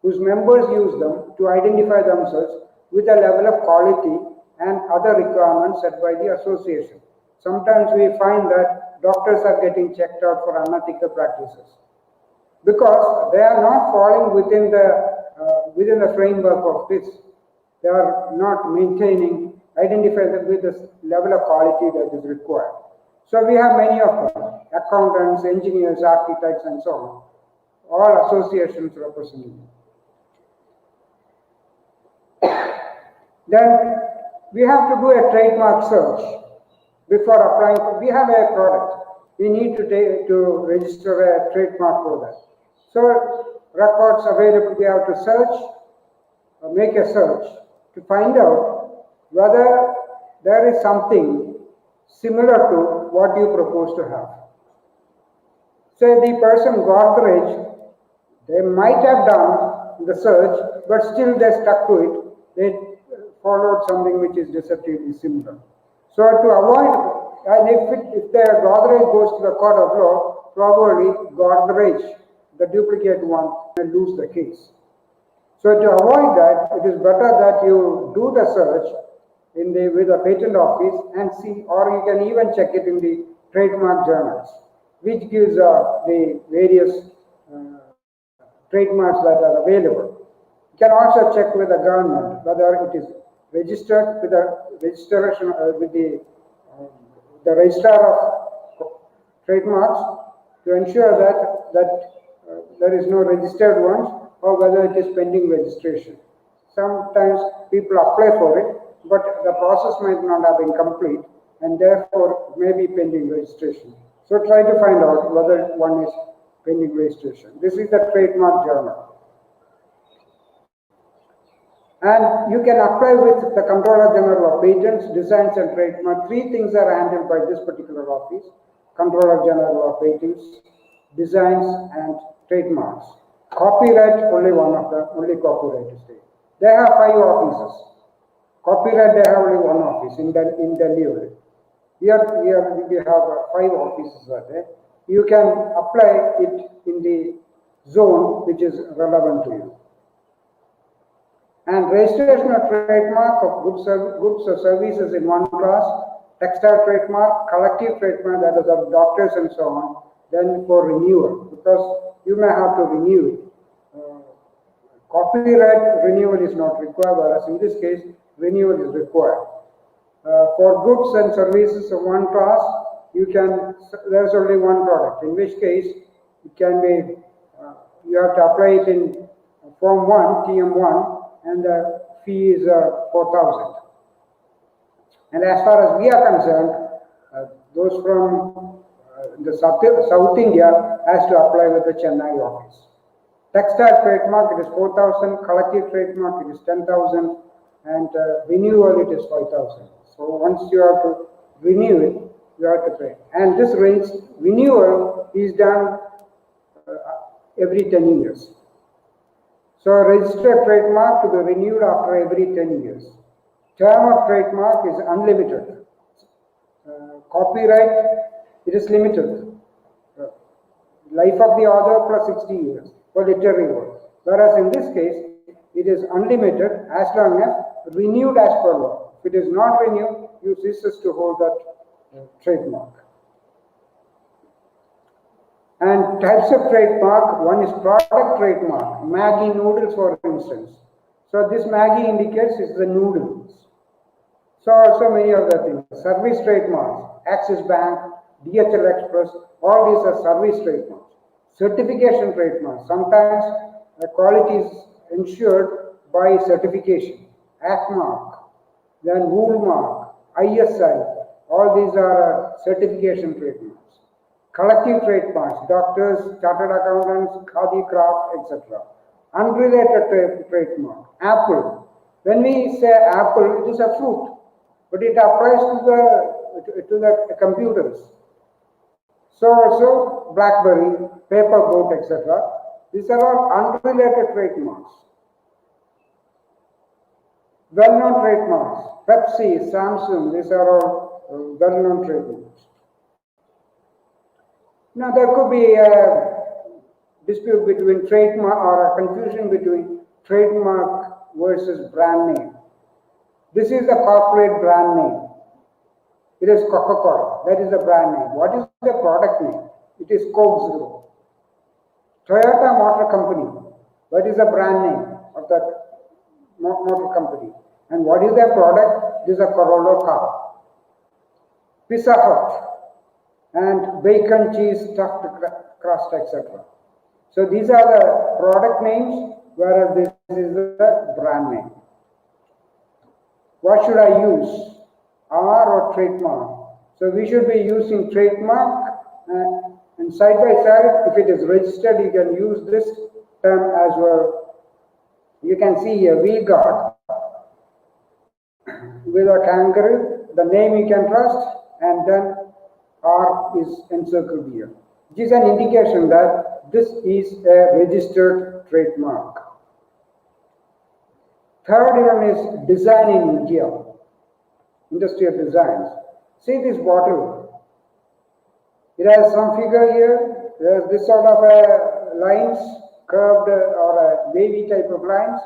whose members use them to identify themselves with a level of quality and other requirements set by the association. Sometimes we find that doctors are getting checked out for unethical practices because they are not falling within the framework of this. They are not maintaining, identified with the level of quality that is required. So we have many of them, accountants, engineers, architects, and so on, all associations representing. Then we have to do a trademark search before applying. We have a product. We need to register a trademark for that. So records available, we have to search, make a search to find out whether there is something similar to what you propose to have. Say the person Godrej, they might have done the search, but still they stuck to it. They followed something which is deceptively similar. So to avoid, and if the Godrej goes to the court of law, probably Godrej, the duplicate one, will lose the case. So to avoid that, it is better that you do the search with the patent office and see, or you can even check it in the trademark journals, which gives the various trademarks that are available. You can also check with the government whether it is registered with the registration with the registrar of trademarks to ensure that there is no registered ones, or whether it is pending registration. Sometimes people apply for it, but the process might not have been complete, and therefore may be pending registration. So try to find out whether one is pending registration. This is the trademark journal. And you can apply with the Controller General of Patents, Designs and Trademark. Three things are handled by this particular office: Controller General of Patents, Designs and Trademarks. Copyright, only copyright is there. They have 5 offices. Copyright, they have only one office in Delhi only. Here we have 5 offices are there. You can apply it in the zone which is relevant to you. And registration of trademark of goods or services in one class, textile trademark, collective trademark, that is of doctors and so on, then for renewal, because you may have to renew it. Copyright renewal is not required, whereas in this case, renewal is required. For goods and services of one class, there's only one product, in which case it can be, you have to apply it in Form 1, TM1, and the fee is 4,000. And as far as we are concerned, those from the South India has to apply with the Chennai office. Textile trademark, it is 4,000, collective trademark, it is 10,000, and renewal, it is 5,000. So once you have to renew it, you have to pay. And this renewal is done every 10 years. So registered trademark to be renewed after every 10 years. Term of trademark is unlimited. Copyright, it is limited. Life of the author plus 60 years for literary work. Whereas in this case, it is unlimited as long as renewed as per law. If it is not renewed, you cease to hold that trademark. And types of trademark, one is product trademark, Maggi noodles for instance. So this Maggie indicates it's the noodles. So also many other things. Service trademarks, Axis Bank, DHL Express, all these are service trademarks. Certification trademarks, sometimes the quality is ensured by certification. ACMark, then Woolmark, ISI, all these are certification trademarks. Collective trademarks, doctors, chartered accountants, Khadi craft, etc. Unrelated trademark, Apple. When we say apple, it is a fruit, but it applies to the computers. So also BlackBerry, Paperboat, etc. These are all unrelated trademarks. Well-known trademarks, Pepsi, Samsung, these are all well-known trademarks. Now there could be a dispute between trademark or a confusion between trademark versus brand name. This is the corporate brand name. It is Coca-Cola. That is the brand name. What is the product name? It is Coke Zero. Toyota Motor Company. What is the brand name of that motor company? And what is their product? This is a Corolla car. Pizza Hut and bacon, cheese, stuffed crust, etc. So these are the product names, whereas this is the brand name. What should I use? R or trademark? So we should be using trademark, and side by side, if it is registered, you can use this term as well. You can see here, we got with a kangaroo, the name you can trust, and then R is encircled here, which is an indication that this is a registered trademark. Third one is design in India, industrial designs. See this bottle. It has some figure here. There's this sort of lines, curved or a wavy type of lines.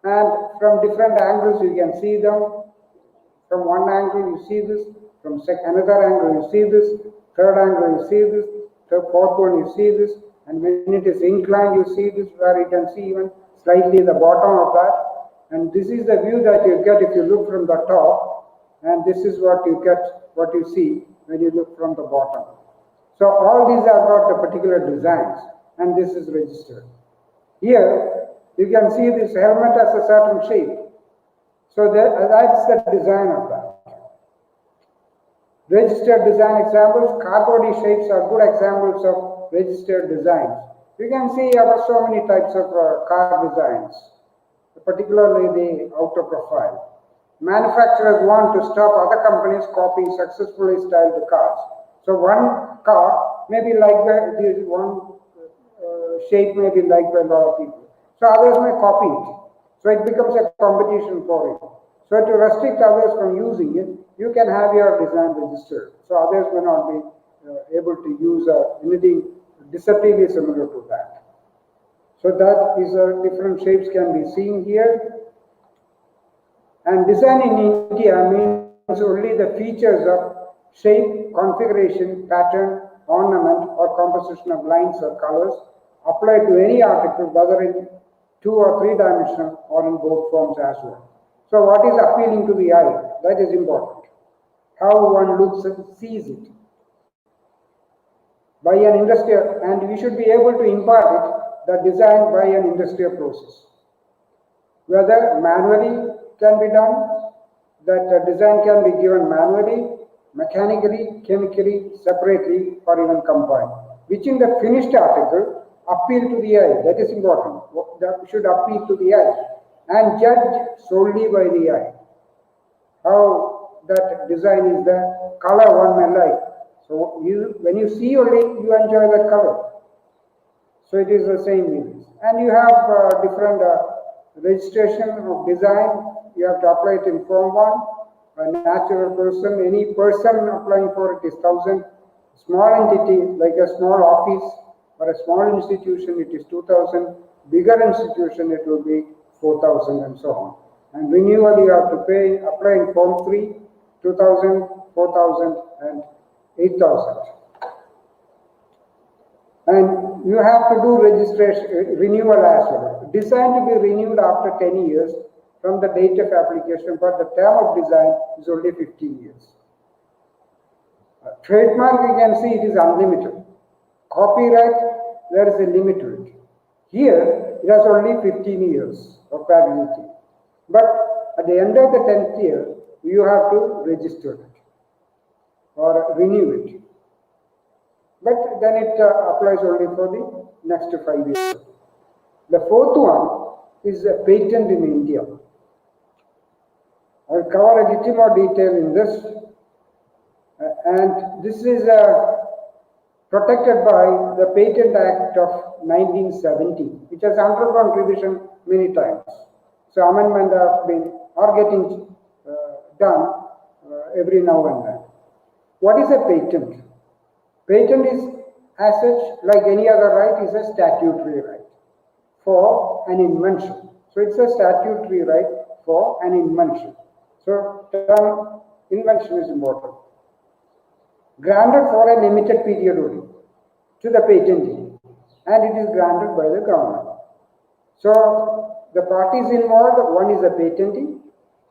And from different angles you can see them. From one angle you see this, from another angle you see this, third angle you see this, fourth one you see this, and when it is inclined you see this, where you can see even slightly the bottom of that. And this is the view that you get if you look from the top, and this is what you get, what you see when you look from the bottom. So all these are got the particular designs, and this is registered. Here you can see this helmet has a certain shape. So that's the design of that. Registered design examples, cardboardy shapes are good examples of registered designs. You can see so many types of car designs, particularly the outer profile. Manufacturers want to stop other companies copying successfully styled cars. So one car may be liked by one shape may be liked by a lot of people. So others may copy it. So it becomes a competition for it. So to restrict others from using it, you can have your design registered. So others may not be able to use anything deceptively similar to that. So that is different shapes can be seen here. And design in India means only the features of shape, configuration, pattern, ornament, or composition of lines or colors applied to any article, whether in 2 or 3 dimensional or in both forms as well. So what is appealing to the eye? That is important. How one looks and sees it. By an industrial, and we should be able to impart it, the design by an industrial process. Whether manually can be done, that the design can be given manually, mechanically, chemically, separately, or even combined, which in the finished article appeal to the eye. That is important. That should appeal to the eye and judge solely by the eye. How that design is the color one may like. So when you see only, you enjoy that color. So it is the same means. And you have different registration of design. You have to apply it in Form 1. A natural person, any person applying for it is 1,000. Small entity like a small office or a small institution, it is 2,000. Bigger institution, it will be 4,000 and so on. And renewal you have to pay, apply in Form 3, 2,000, 4,000 and 8,000. And you have to do registration, renewal as well. Design to be renewed after 10 years from the date of application, but the term of design is only 15 years. Trademark, you can see it is unlimited. Copyright, there is a limit to it. Here, it has only 15 years of validity. But at the end of the 10th year, you have to register it or renew it. But then it applies only for the next 5 years. The fourth one is a patent in India. I'll cover a little more detail in this. And this is protected by the Patent Act of 1970, which has undergone revision many times. So amendments have been are getting done every now and then. What is a patent? Patent is, as such, like any other right, is a statutory right for an invention. So it's a statutory right for an invention. So term invention is important. Granted for a limited period only to the patentee, and it is granted by the government. So the parties involved, one is a patentee,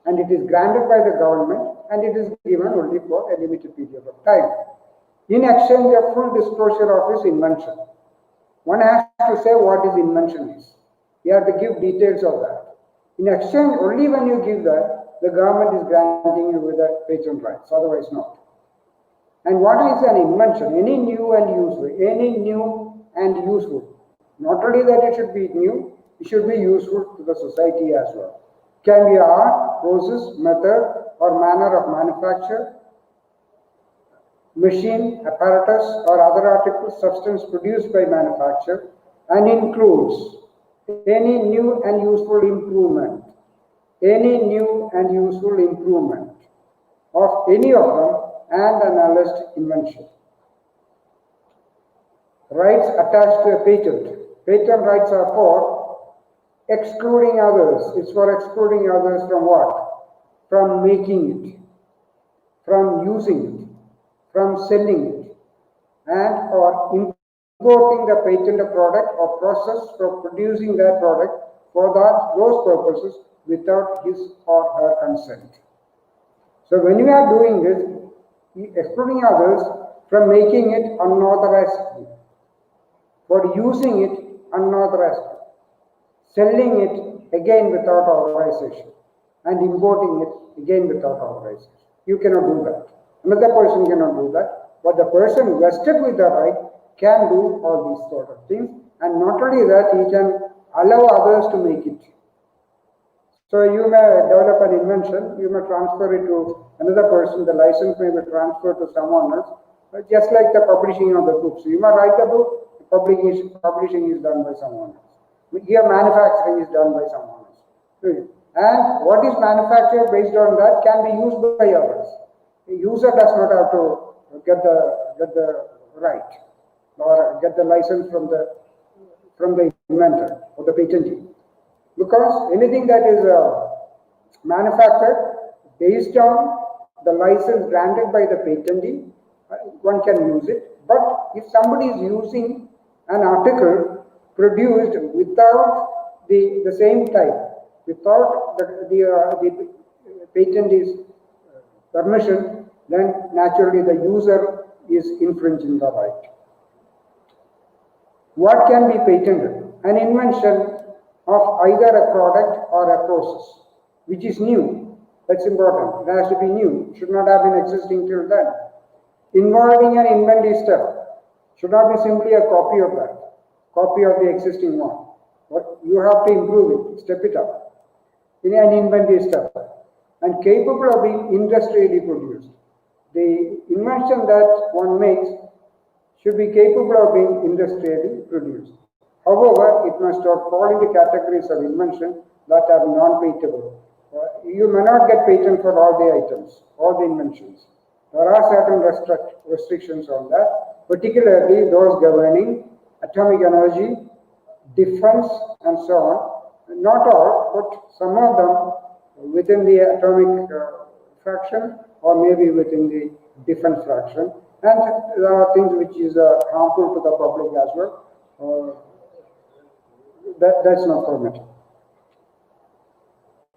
and it is granted by the government, and it is given only for a limited period of time. In exchange of full disclosure of his invention. One has to say what his invention is. You have to give details of that. In exchange, only when you give that, the government is granting you with the patent rights, otherwise not. And what is an invention? Any new and useful. Any new and useful. Not only that it should be new, it should be useful to the society as well. It can be art, process, method, or manner of manufacture, machine, apparatus, or other article, substance produced by manufacture, and includes any new and useful improvement. Any new and useful improvement of any of them and an alleged invention. Rights attached to a patent. Patent rights are for excluding others. It's for excluding others from what? From making it, from using it, from selling it, and or importing the patented product or process for producing that product for those purposes without his or her consent. So when you are doing this, excluding others from making it unauthorized, for using it unauthorized, selling it again without authorization, and importing it again without authorization. You cannot do that. Another person cannot do that. But the person vested with the right can do all these sort of things. And not only that, he can allow others to make it. So you may develop an invention, you may transfer it to another person, the license may be transferred to someone else, just like the publishing of the books. You may write a book, publishing is done by someone else. Here manufacturing is done by someone else. And what is manufactured based on that can be used by others. The user does not have to get the right or get the license from the inventor or the patentee. Because anything that is manufactured based on the license granted by the patentee, one can use it. But if somebody is using an article produced without the same type, without the patentee's permission, then naturally the user is infringing the right. What can be patented? An invention of either a product or a process, which is new. That's important. It has to be new. It should not have been existing till then. Involving an inventive step. Should not be simply a copy of that, copy of the existing one. But you have to improve it, step it up in an inventive step, and capable of being industrially produced. The invention that one makes should be capable of being industrially produced. However, it must not fall into categories of invention that are non-patentable. You may not get patent for all the items, all the inventions. There are certain restrictions on that, particularly those governing atomic energy, defense, and so on. Not all, but some of them within the atomic fraction or maybe within the defense fraction. And there are things which is harmful to the public as well. that's not permitted.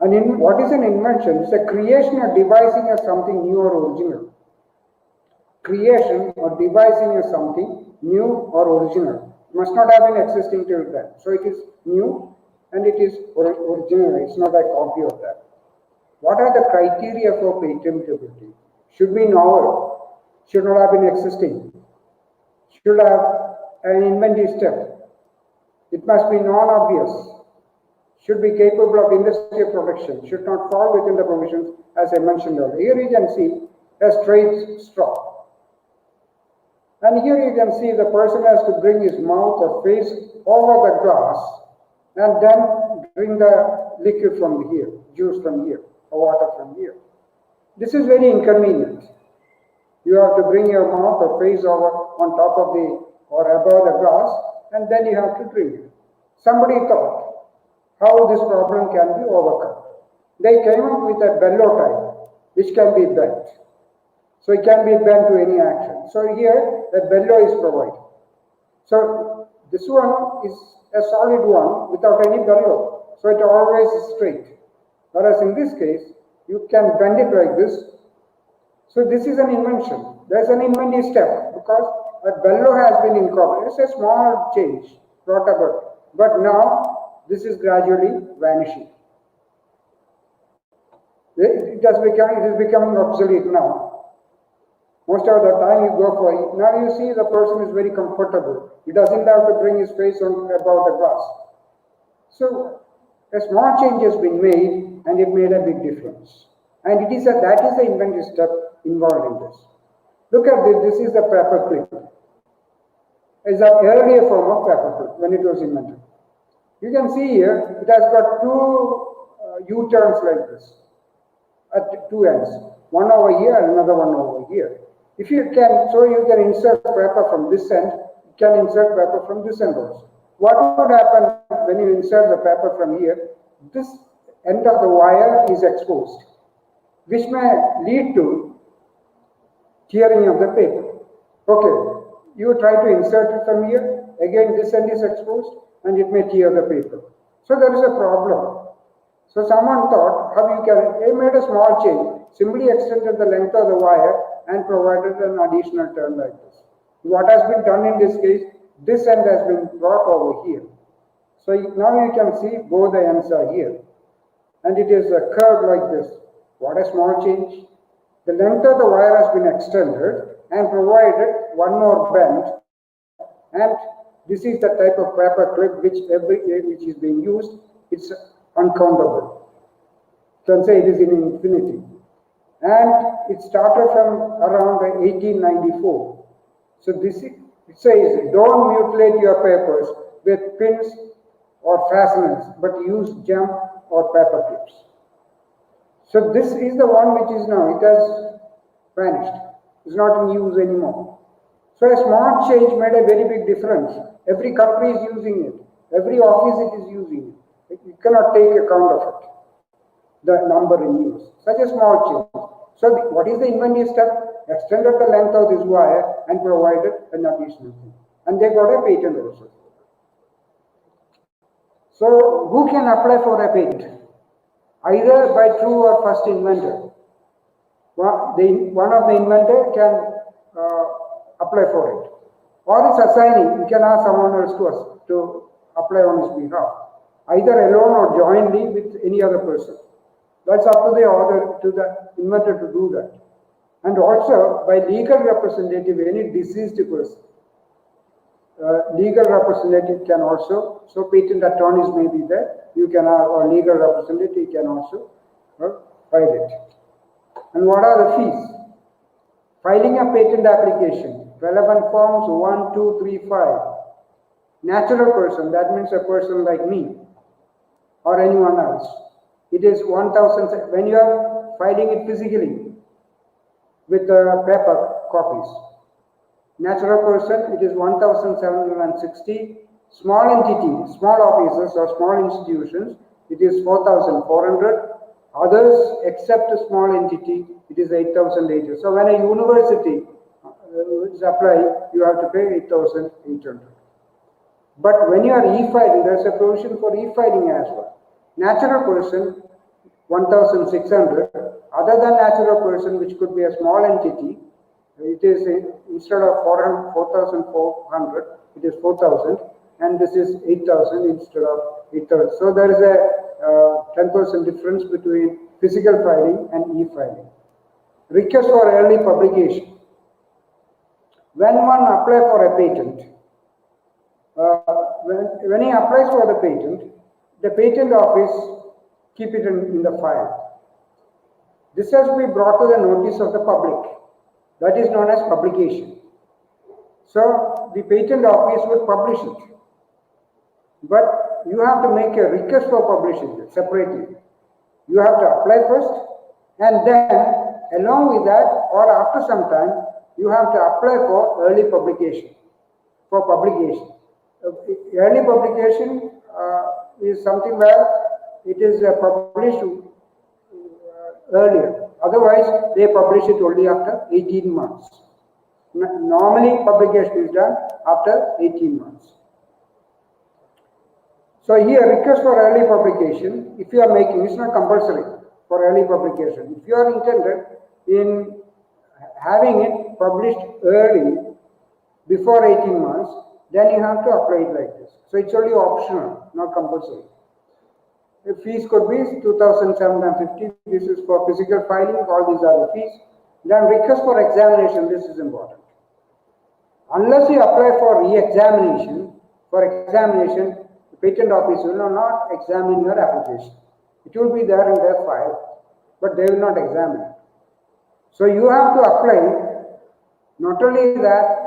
And what is an invention? It's a creation or devising of something new or original. Creation or devising of something new or original. It must not have been existing till then. So it is new and it is original. It's not a copy of that. What are the criteria for patentability? Should be novel, should not have been existing, should have an inventive step, it must be non-obvious, should be capable of industrial production, should not fall within the provisions as I mentioned earlier. Here you can see a straight straw. And here you can see the person has to bring his mouth or face over the glass and then bring the liquid from here, juice from here, or water from here. This is very inconvenient. You have to bring your mouth or face over on top of the or above the glass and then you have to drink it. Somebody thought how this problem can be overcome. They came up with a bellow type which can be bent. So it can be bent to any action. So here the bellow is provided. So this one is a solid one without any bellow. So it always is straight. Whereas in this case, you can bend it like this. So this is an invention. There's an inventive step because a bellow has been incorporated. It's a small change brought about. But now this is gradually vanishing. It is becoming obsolete now. Most of the time you go for it. Now you see the person is very comfortable. He doesn't have to bring his face on above the glass. So a small change has been made and it made a big difference. And that is the inventive step involved in this. Look at this. This is the paper clip. It's an earlier form of paper clip when it was invented. You can see here it has got two U-turns like this at two ends. One over here and another one over here. If you can, so you can insert paper from this end, you can insert paper from this end also. What would happen when you insert the paper from here? This end of the wire is exposed, which may lead to tearing of the paper. Okay, you try to insert it from here, again this end is exposed and it may tear the paper. So there is a problem. So someone thought how you can, they made a small change, simply extended the length of the wire and provided an additional turn like this. What has been done in this case, this end has been brought over here. So now you can see both the ends are here. And it is a curve like this. What a small change. The length of the wire has been extended and provided one more bend. And this is the type of paper clip which is being used. It's uncountable. You can say it is in infinity. And it started from around 1894. So this it says, don't mutilate your papers with pins or fasteners, but use gem or paper clips. So this is the one which is now, it has vanished. It's not in use anymore. So a small change made a very big difference. Every company is using it. Every office it is using it. You cannot take account of it, the number in use. Such a small change. So what is the inventive step? Extended the length of this wire and provided an additional thing. And they got a patent also. So who can apply for a patent? Either by true or first inventor. One of the inventor can apply for it. Or is assigning, you can ask someone else to apply on his behalf. Either alone or jointly with any other person. That's up to the author, to the inventor to do that. And also by legal representative, any deceased person. Legal representative can also, so patent attorneys may be there, you can have a legal representative can also file it. And what are the fees? Filing a patent application, relevant forms 1, 2, 3, 5. Natural person, that means a person like me or anyone else. It is 1,000, when you are filing it physically with paper copies. Natural person, it is 1,760. Small entity, small offices or small institutions, it is 4,400. Others, except a small entity, it is 8,800. So when a university is applied, you have to pay 8,800. But when you are e-filing, there is a provision for e-filing as well. Natural person, 1,600. Other than natural person, which could be a small entity, it is instead of 4,400, it is 4,000, and this is 8,000 instead of 8,000. So there is a 10% difference between physical filing and e-filing. Request for early publication. When one applies for a patent, when he applies for the patent office keep it in the file. This has to be brought to the notice of the public. That is known as publication. So the patent office would publish it. But you have to make a request for publishing it separately. You have to apply first, and then along with that or after some time, you have to apply for early publication, for publication. Early publication is something where it is published earlier. Otherwise, they publish it only after 18 months. Normally, publication is done after 18 months. So here, request for early publication, if you are making, it's not compulsory for early publication. If you are intended in having it published early, before 18 months, then you have to apply it like this. So it's only optional, not compulsory. The fees could be 2,750. This is for physical filing. All these are the fees. Then request for examination. This is important. Unless you apply for re-examination, the patent office will not examine your application. It will be there in their file, but they will not examine it. So you have to apply. Not only that,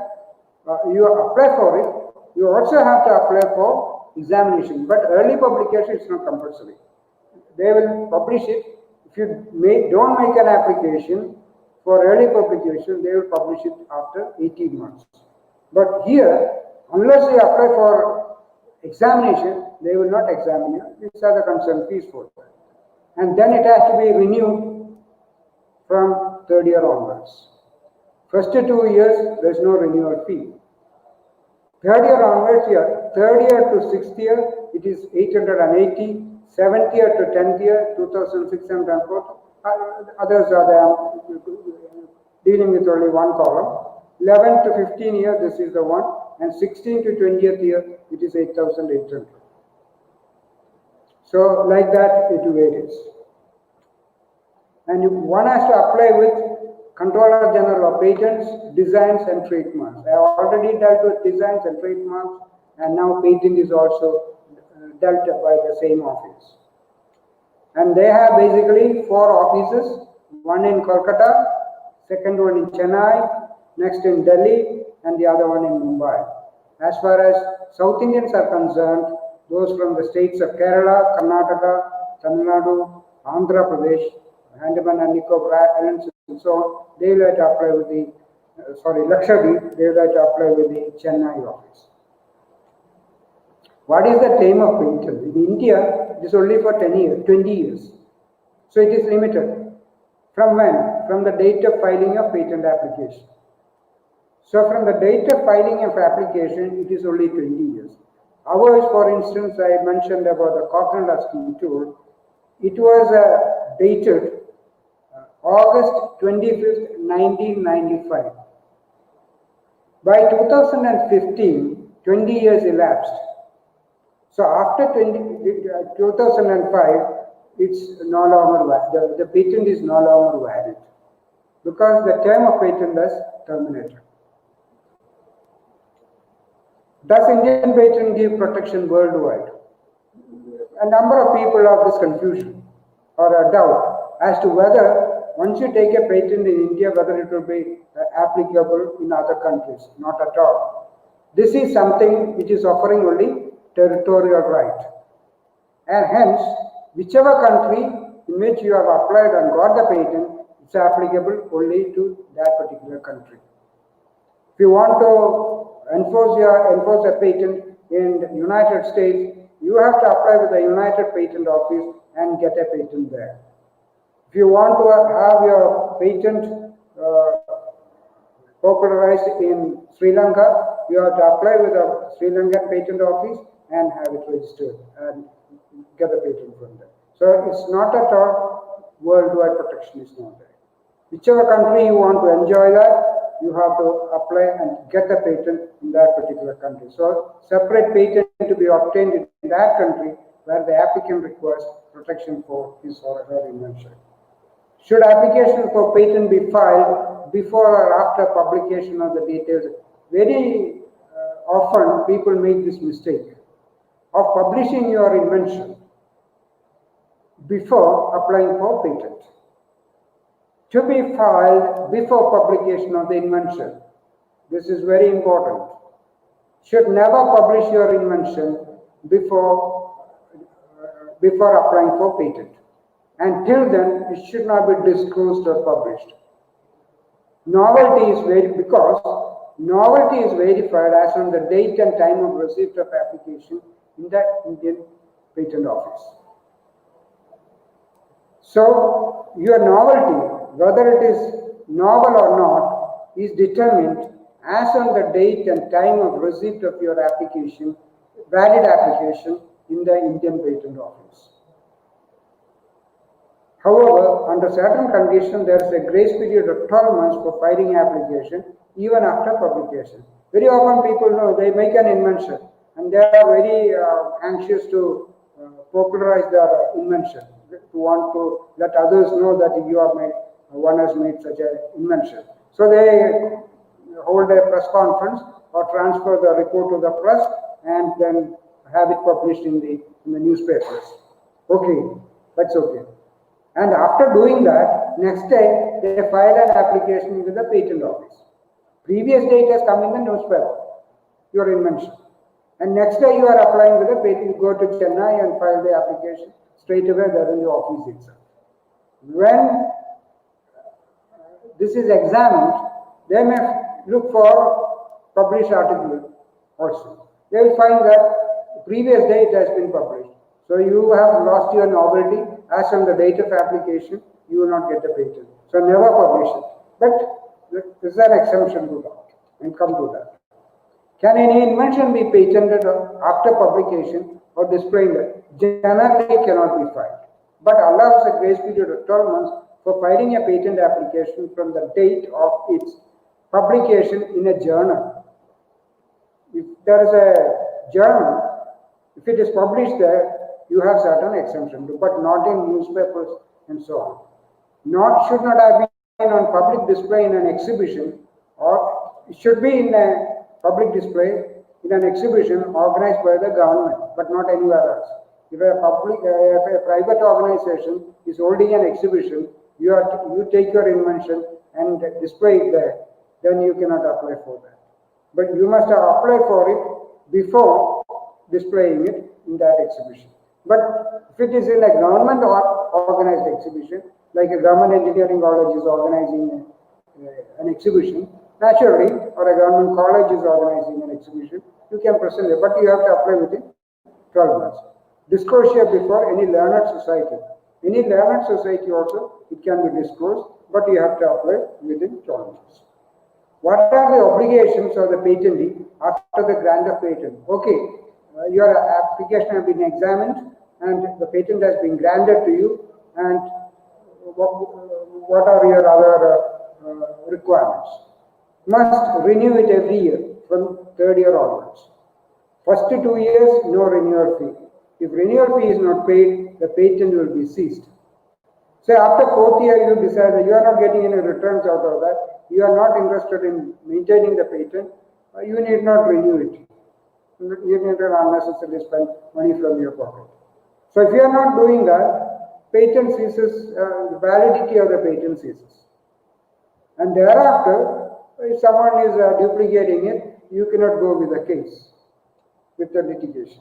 you apply for it, you also have to apply for examination, but early publication is not compulsory. They will publish it. If you don't make an application for early publication, they will publish it after 18 months. But here, unless you apply for examination, they will not examine you. These are the concerned fees for that. And then it has to be renewed from third year onwards. First 2 years, there is no renewal fee. Third year onwards, third year to sixth year, it is 880. Seventh year to 10th year, 2,604. Others are dealing with only one column. 11 to 15 year, this is the one. And 16 to 20th year, it is 8,800. So like that, it varies. And one has to apply with Controller General of Patents, Designs and Trademarks. I have already dealt with designs and trademarks, and now patent is also dealt by the same office. And they have basically 4 offices, one in Kolkata, second one in Chennai, next in Delhi, and the other one in Mumbai. As far as South Indians are concerned, those from the states of Kerala, Karnataka, Tamil Nadu, Andhra Pradesh, Andaman and Nicobar Islands, and so on, they will have to apply with the, Lakshadweep, they will have to apply with the Chennai office. What is the time of patent? In India, it is only for 20 years. So it is limited. From when? From the date of filing of patent application. So from the date of filing of application, it is only 20 years. Ours, for instance, I mentioned about the Cochrane-Lusky tool. It was dated August 25th, 1995. By 2015, 20 years elapsed. So after 2005, it's no longer valid. The patent is no longer valid because the term of patent has terminated. Does Indian patent give protection worldwide? A number of people have this confusion or a doubt as to whether once you take a patent in India, whether it will be applicable in other countries. Not at all. This is something which is offering only territorial right. And hence, whichever country in which you have applied and got the patent, it's applicable only to that particular country. If you want to enforce a patent in the United States, you have to apply with the United Patent Office and get a patent there. If you want to have your patent popularized in Sri Lanka, you have to apply with the Sri Lankan Patent Office and have it registered and get the patent from there. So it's not at all worldwide protection is not there. Whichever country you want to enjoy that, you have to apply and get the patent in that particular country. So separate patent to be obtained in that country where the applicant requires protection for his or her invention. Should application for patent be filed before or after publication of the details? Very often people make this mistake of publishing your invention before applying for patent. To be filed before publication of the invention. This is very important. Should never publish your invention before applying for patent. Until then, it should not be disclosed or published. Novelty is verified as on the date and time of receipt of application in the Indian Patent Office. So your novelty, whether it is novel or not, is determined as on the date and time of receipt of your application, valid application in the Indian Patent Office. However, under certain conditions, there is a grace period of 12 months for filing application even after publication. Very often people know they make an invention and they are very anxious to popularize their invention, to want to let others know that one has made such an invention. So they hold a press conference or transfer the report to the press and then have it published in the newspapers. Okay, that's okay. And after doing that, next day they file an application with the patent office. Previous date has come in the newspaper, your invention. And next day you are applying with the patent, you go to Chennai and file the application straight away there in the office itself. When this is examined, they may look for published article also. They will find that previous date has been published. So you have lost your novelty. As on the date of application, you will not get the patent. So never publish it. But there is an exemption to that. And come to that. Can any invention be patented after publication or displayed? Generally cannot be filed, but allows a grace period of 12 months for filing a patent application from the date of its publication in a journal. If there is a journal, if it is published there, you have certain exemption, but not in newspapers and so on. Should not have been on public display in an exhibition, or it should be in a public display in an exhibition organized by the government, but not anywhere else. If a private organization is holding an exhibition, you take your invention and display it there, then you cannot apply for that. But you must apply for it before displaying it in that exhibition. But if it is in a government or organized exhibition, like a government engineering college is organizing an exhibition, naturally, or a government college is organizing an exhibition, you can present it, but you have to apply within 12 months. Disclosure before any learned society. Any learned society also, it can be disclosed, but you have to apply within 12 months. What are the obligations of the patentee after the grant of patent? Okay, your application has been examined and the patent has been granted to you, and what are your other requirements? Must renew it every year from third year onwards. First 2 years, no renewal fee. If renewal fee is not paid, the patent will be seized. So after 4th year, you decide that you are not getting any returns out of that, you are not interested in maintaining the patent, you need not renew it. You need not unnecessarily spend money from your pocket. So if you are not doing that, patent ceases, the validity of the patent ceases. And thereafter, if someone is duplicating it, you cannot go with the case, with the litigation.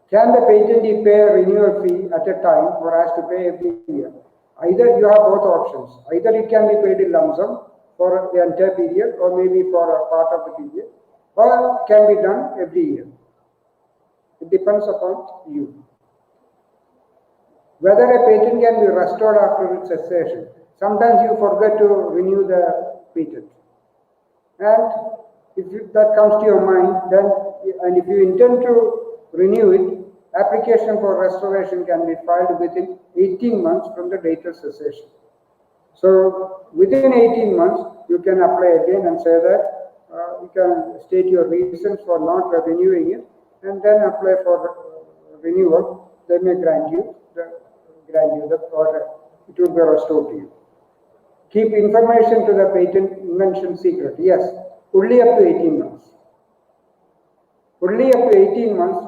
Can the patentee pay a renewal fee at a time or has to pay every year? Either you have both options. Either it can be paid in lump sum for the entire period or maybe for a part of the period, or it can be done every year. It depends upon you. Whether a patent can be restored after its cessation. Sometimes you forget to renew the patent. And that comes to your mind, then, and if you intend to renew it, application for restoration can be filed within 18 months from the date of cessation. So within 18 months, you can apply again and say that you can state your reasons for not renewing it, and then apply for renewal. They may grant you the or it will be restored to you. Keep information to the patent invention secret. Yes, only up to 18 months. Only up to 18 months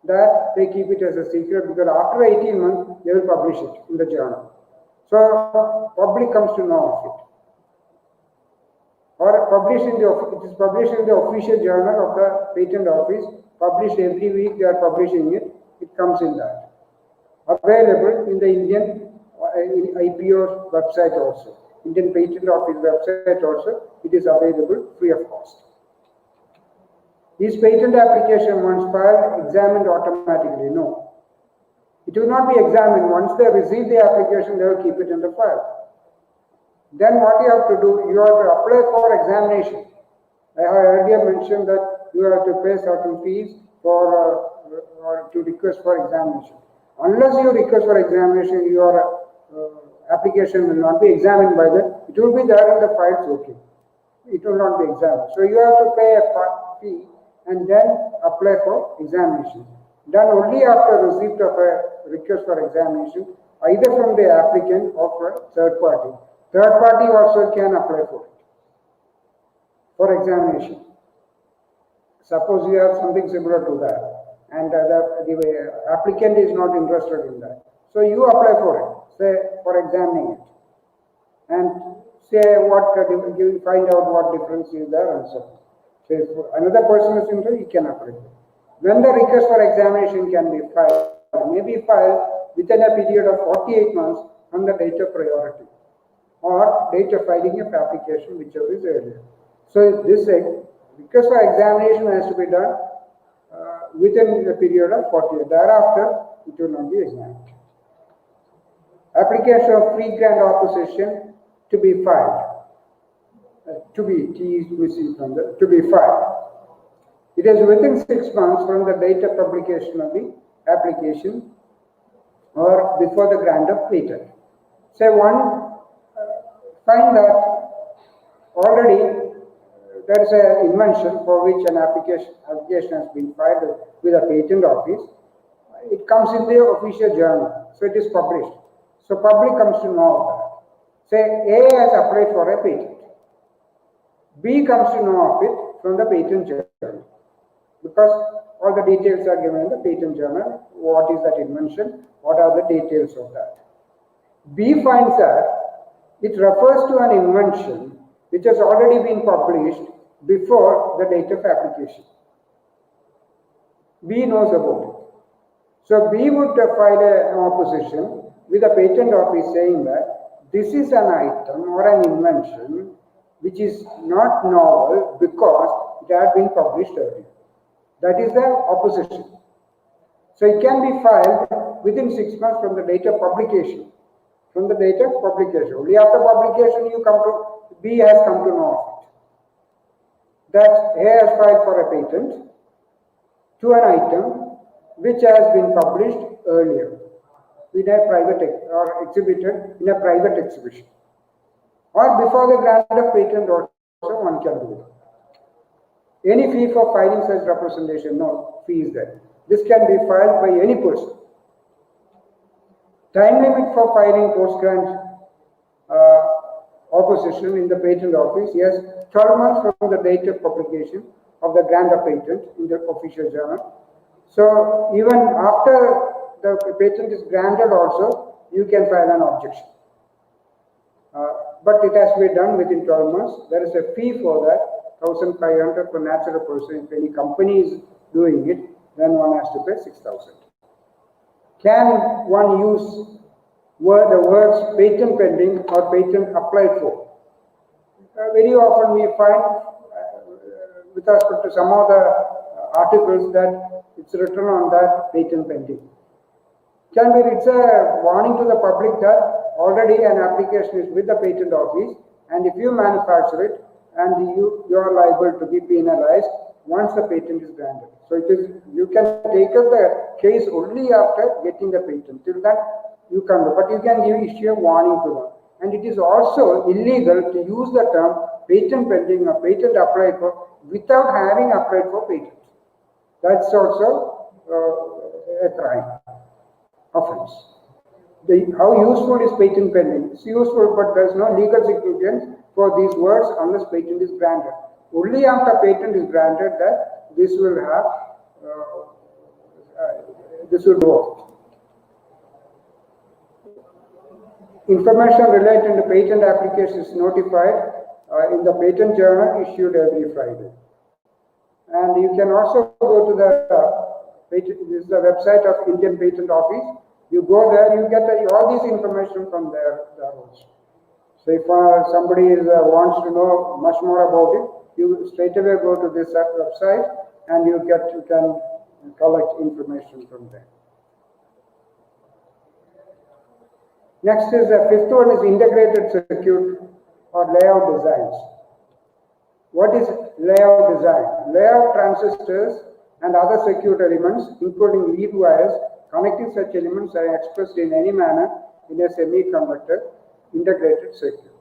that they keep it as a secret, because after 18 months they will publish it in the journal. So public comes to know of it. Or it is published in the official journal of the patent office, published every week. They are publishing it. It comes in that. Available in the Indian IPO website also. Indian Patent Office website also. It is available free of cost. Is patent application once filed examined automatically? No. It will not be examined. Once they receive the application, they will keep it in the file. Then what you have to do, you have to apply for examination. I have earlier mentioned that you have to pay certain fees for or to request for examination. Unless you request for examination, your application will not be examined by them. It will be there in the files, okay. It will not be examined. So you have to pay a fee and then apply for examination. Then only after receipt of a request for examination, either from the applicant or from a third party. Third party also can apply for examination. Suppose you have something similar to that, and the applicant is not interested in that. So you apply for it, say for examining it, and say what you find out what difference is there and so on. So if another person is interested, he can apply. When the request for examination can be filed, may be filed within a period of 48 months from the date of priority or date of filing of application, whichever is earlier. So this request for examination has to be done within a period of 48. Thereafter, it will not be examined. Application of free grant opposition to be filed. To be filed. It is within 6 months from the date of publication of the application or before the grant of patent. Say one find that already there is an invention for which an application has been filed with a patent office. It comes in the official journal, so it is published. So public comes to know of that. Say A has applied for a patent. B comes to know of it from the patent journal, because all the details are given in the patent journal. What is that invention? What are the details of that? B finds that it refers to an invention which has already been published before the date of application. B knows about it. So B would file an opposition with a patent office saying that this is an item or an invention which is not novel because it had been published earlier. That is the opposition. So it can be filed within 6 months from the date of publication. From the date of publication. Only after publication B has come to know of it. That A has filed for a patent to an item which has been published earlier in a private or exhibited in a private exhibition. Or before the grant of patent also one can do it. Any fee for filing such representation? No fee is there. This can be filed by any person. Time limit for filing post-grant opposition in the patent office, yes, 12 months from the date of publication of the grant of patent in the official journal. So even after the patent is granted also, you can file an objection. But it has to be done within 12 months. There is a fee for that, 1,500 for natural person. If any company is doing it, then one has to pay 6,000. Can one use the words patent pending or patent applied for? Very often we find with respect to some of the articles that it's written on that patent pending. It's a warning to the public that already an application is with the patent office, and if you manufacture it, and you are liable to be penalized once the patent is granted. So it is, you can take up the case only after getting the patent. Till that you can, but you can issue a warning to them. And it is also illegal to use the term patent pending or patent applied for without having applied for patent. That's also a crime, offense. How useful is patent pending? It's useful, but there's no legal significance for these words unless patent is granted. Only after patent is granted that this will have, this will work. Information related to patent application is notified in the patent journal issued every Friday. And you can also go to the patent, this is the website of Indian Patent Office. You go there, you get all this information from there also. So if somebody wants to know much more about it, you straight away go to this website and you can collect information from there. Next is the fifth one is integrated circuit or layout designs. What is layout design? Layout transistors and other circuit elements, including lead wires, connecting such elements are expressed in any manner in a semiconductor integrated circuit.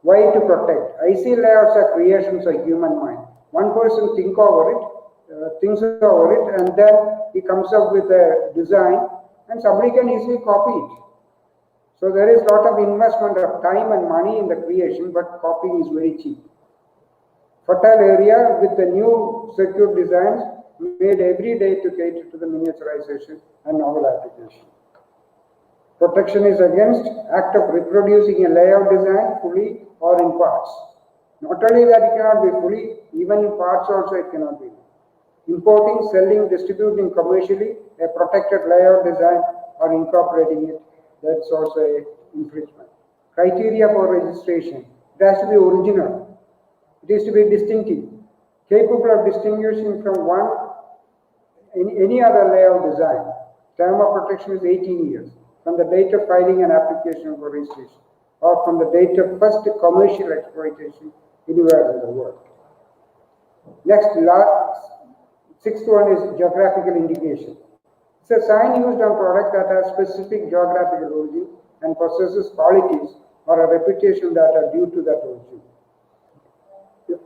Why? To protect. IC layouts are creations of human mind. One person thinks over it, and then he comes up with a design, and somebody can easily copy it. So there is a lot of investment of time and money in the creation, but copying is very cheap. Fertile area with the new circuit designs made every day to cater to the miniaturization and novel application. Protection is against act of reproducing a layout design fully or in parts. Not only that it cannot be fully, even in parts also it cannot be. Importing, selling, distributing commercially a protected layout design or incorporating it, that's also an infringement. Criteria for registration. It has to be original. It is to be distinctive, capable of distinguishing from any other layout design. Term of protection is 18 years from the date of filing an application for registration or from the date of first commercial exploitation anywhere in the world. Next, sixth one is geographical indication. It's a sign used on product that has specific geographical origin and possesses qualities or a reputation that are due to that origin.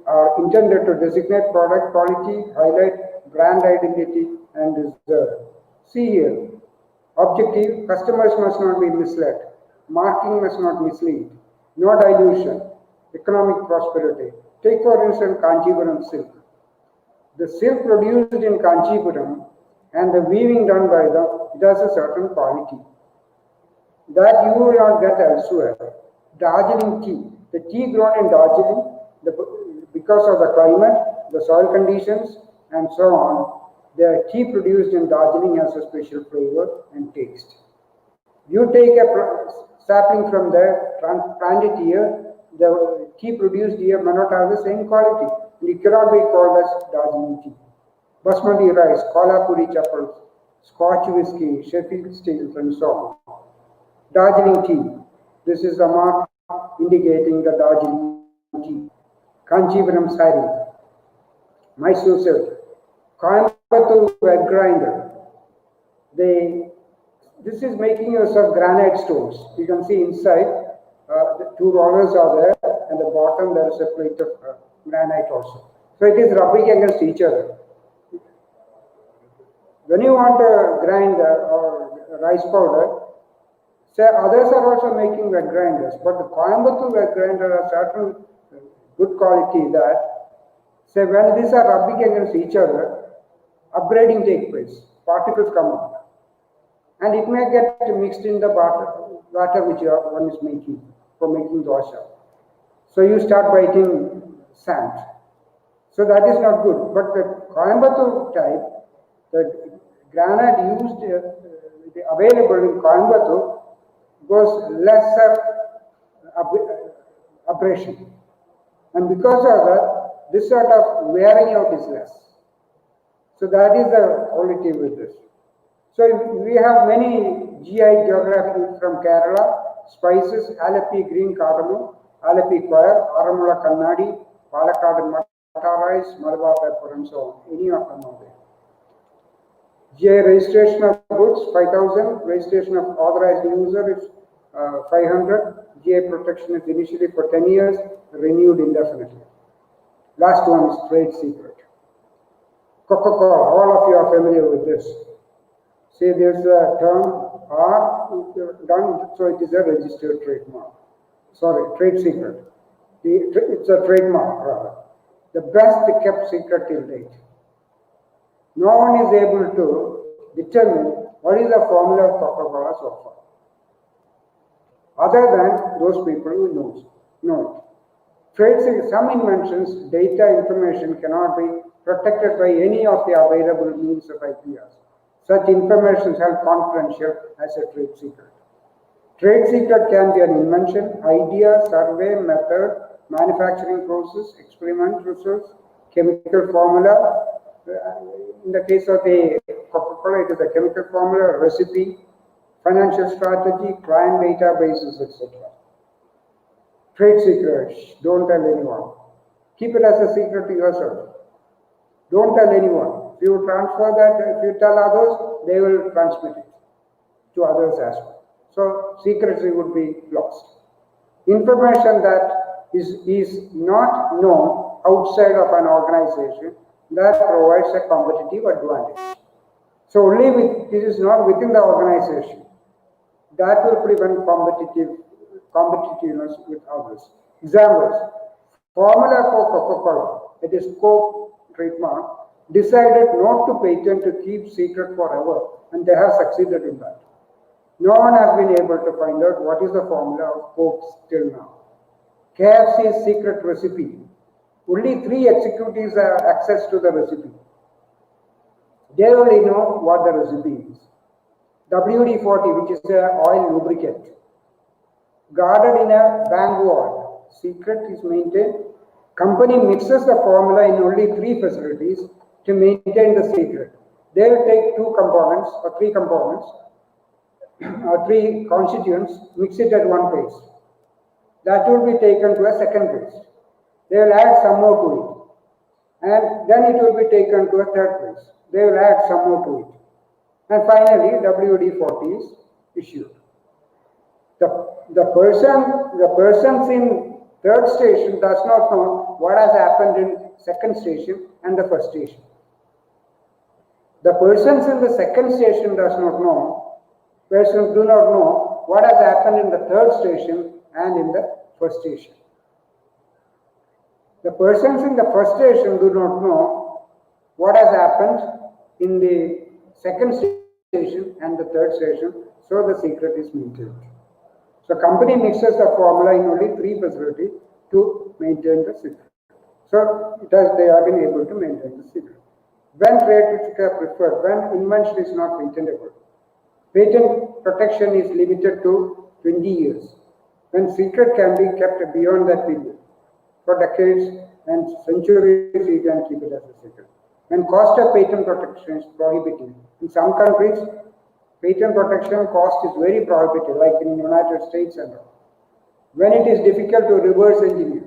Are intended to designate product quality, highlight brand identity, and reserve. See here, objective, customers must not be misled, marking must not mislead, no dilution, economic prosperity. Take for instance Kanchipuram silk. The silk produced in Kanchipuram and the weaving done by them, it has a certain quality that you will not get elsewhere. Darjeeling tea, the tea grown in Darjeeling, because of the climate, the soil conditions, and so on, the tea produced in Darjeeling has a special flavor and taste. You take a sapling from there, plant it here, the tea produced here may not have the same quality. It cannot be called as Darjeeling tea. Basmati rice, Kolhapuri chappals, Scotch whiskey, Sheffield steels, and so on. Darjeeling tea. This is the mark indicating the Darjeeling tea. Kanchipuram sari, Mysore silk, Coimbatore wet grinder. This is making use of granite stones. You can see inside the two rollers are there, and the bottom there is a plate of granite also. So it is rubbing against each other. When you want to grind or rice powder, say others are also making wet grinders, but the Coimbatore wet grinder has certain good quality that, say when these are rubbing against each other, upgrading takes place, particles come out, and it may get mixed in the water which one is making for making dosha. So you start biting sand. So that is not good. But the Coimbatore type, the granite used available in Coimbatore goes lesser abrasion. And because of that, this sort of wearing out is less. So that is the quality with this. So we have many GI geographical from Kerala, spices, Alapi green cardamom, Alapi Choir, Aramula Kannadi, Palakkad Mata Rice, Malabar Pepper, and so on. Any of them are there. GI registration of goods 5,000, registration of authorized user is 500. GI protection is initially for 10 years, renewed indefinitely. Last one is trade secret. Coca-Cola, all of you are familiar with this. See, there's a term R done, so it is a registered trademark. Sorry, trade secret. It's a trademark rather. The best kept secret till date. No one is able to determine what is the formula of Coca-Cola so far, other than those people who know it. Trade secret, some inventions, data information cannot be protected by any of the available means of IPRs. Such information is held confidential as a trade secret. Trade secret can be an invention, idea, survey, method, manufacturing process, experiment results, chemical formula. In the case of the Coca-Cola, it is a chemical formula, recipe, financial strategy, client databases, etc. Trade secrets, don't tell anyone. Keep it as a secret to yourself. Don't tell anyone. If you transfer that, if you tell others, they will transmit it to others as well. So secrecy would be lost. Information that is not known outside of an organization, that provides a competitive advantage. So only with this is not within the organization, that will prevent competitiveness with others. Examples: formula for Coca-Cola, it is Coke trademark, decided not to patent to keep secret forever, and they have succeeded in that. No one has been able to find out what is the formula of Coke till now. KFC's secret recipe, only 3 executives have access to the recipe. They only know what the recipe is. WD-40, which is an oil lubricant, guarded in a bamboo oil. Secret is maintained. Company mixes the formula in only 3 facilities to maintain the secret. They will take 2 components or 3 components or 3 constituents, mix it at one place. That will be taken to a second place. They will add some more to it. And then it will be taken to a third place. They will add some more to it. And finally, WD-40 is issued. The persons in third station does not know what has happened in second station and the first station. The persons in the second station persons do not know what has happened in the third station and in the first station. The persons in the first station do not know what has happened in the second station and the third station, so the secret is maintained. So company mixes the formula in only 3 facilities to maintain the secret. So they have been able to maintain the secret. When trade secrets are preferred, when invention is not patentable, patent protection is limited to 20 years. When secret can be kept beyond that period, for decades and centuries, you can keep it as a secret. When cost of patent protection is prohibitive, in some countries, patent protection cost is very prohibitive, like in the United States and all. When it is difficult to reverse engineer,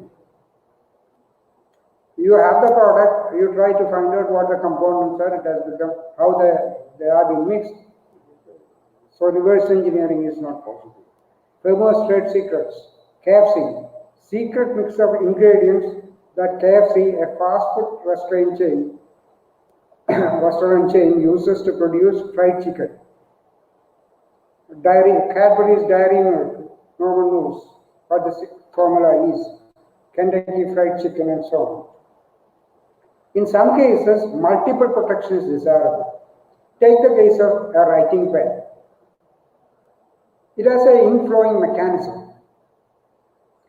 you have the product, you try to find out what the components are, it has become how they are being mixed. So reverse engineering is not possible. Famous trade secrets. KFC, secret mix of ingredients that KFC, a fast food restaurant chain, uses to produce fried chicken. Cadbury's Dairy Milk, no one knows what the formula is. Kentucky Fried Chicken and so on. In some cases, multiple protection is desirable. Take the case of a writing pen. It has an inflowing mechanism.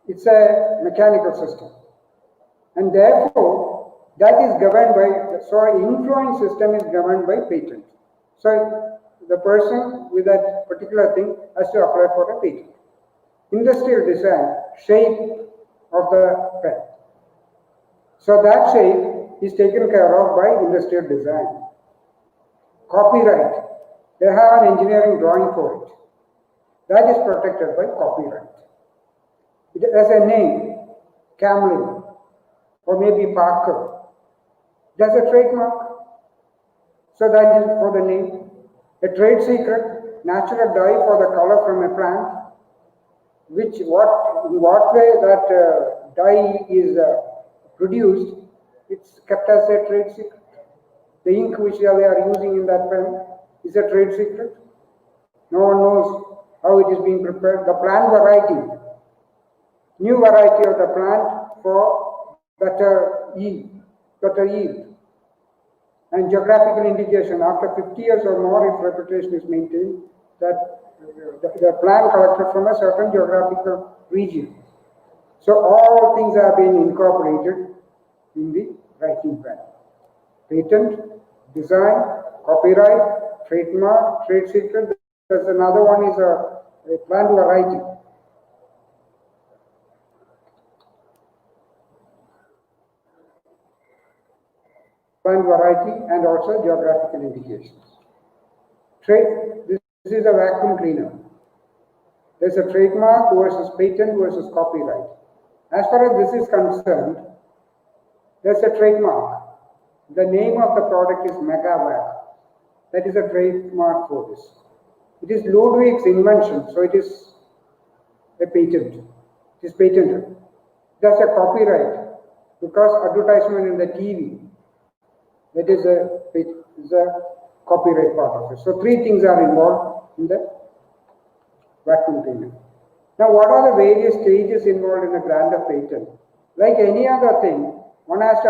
It's a mechanical system. And therefore, that is governed by, inflowing system is governed by patent. So the person with that particular thing has to apply for a patent. Industrial design, shape of the pen. So that shape is taken care of by industrial design. Copyright, they have an engineering drawing for it. That is protected by copyright. It has a name, Camlin, or maybe Parker. That's a trademark. So that is for the name. A trade secret, natural dye for the color from a plant, in what way that dye is produced, it's kept as a trade secret. The ink which they are using in that pen is a trade secret. No one knows how it is being prepared. The plant variety, new variety of the plant for better yield. And geographical indication, after 50 years or more, if reputation is maintained, that the plant collected from a certain geographical region. So all things have been incorporated in the writing pen. Patent, design, copyright, trademark, trade secret. There's another one is a plant variety. Plant variety and also geographical indications. This is a vacuum cleaner. There's a trademark versus patent versus copyright. As far as this is concerned, there's a trademark. The name of the product is Megavac. That is a trademark for this. It is Ludwig's invention, so it is a patent. It is patented. That's a copyright because advertisement in the TV, that is a copyright part of it. So three things are involved in the vacuum cleaner. Now, what are the various stages involved in a grant of patent? Like any other thing, one has to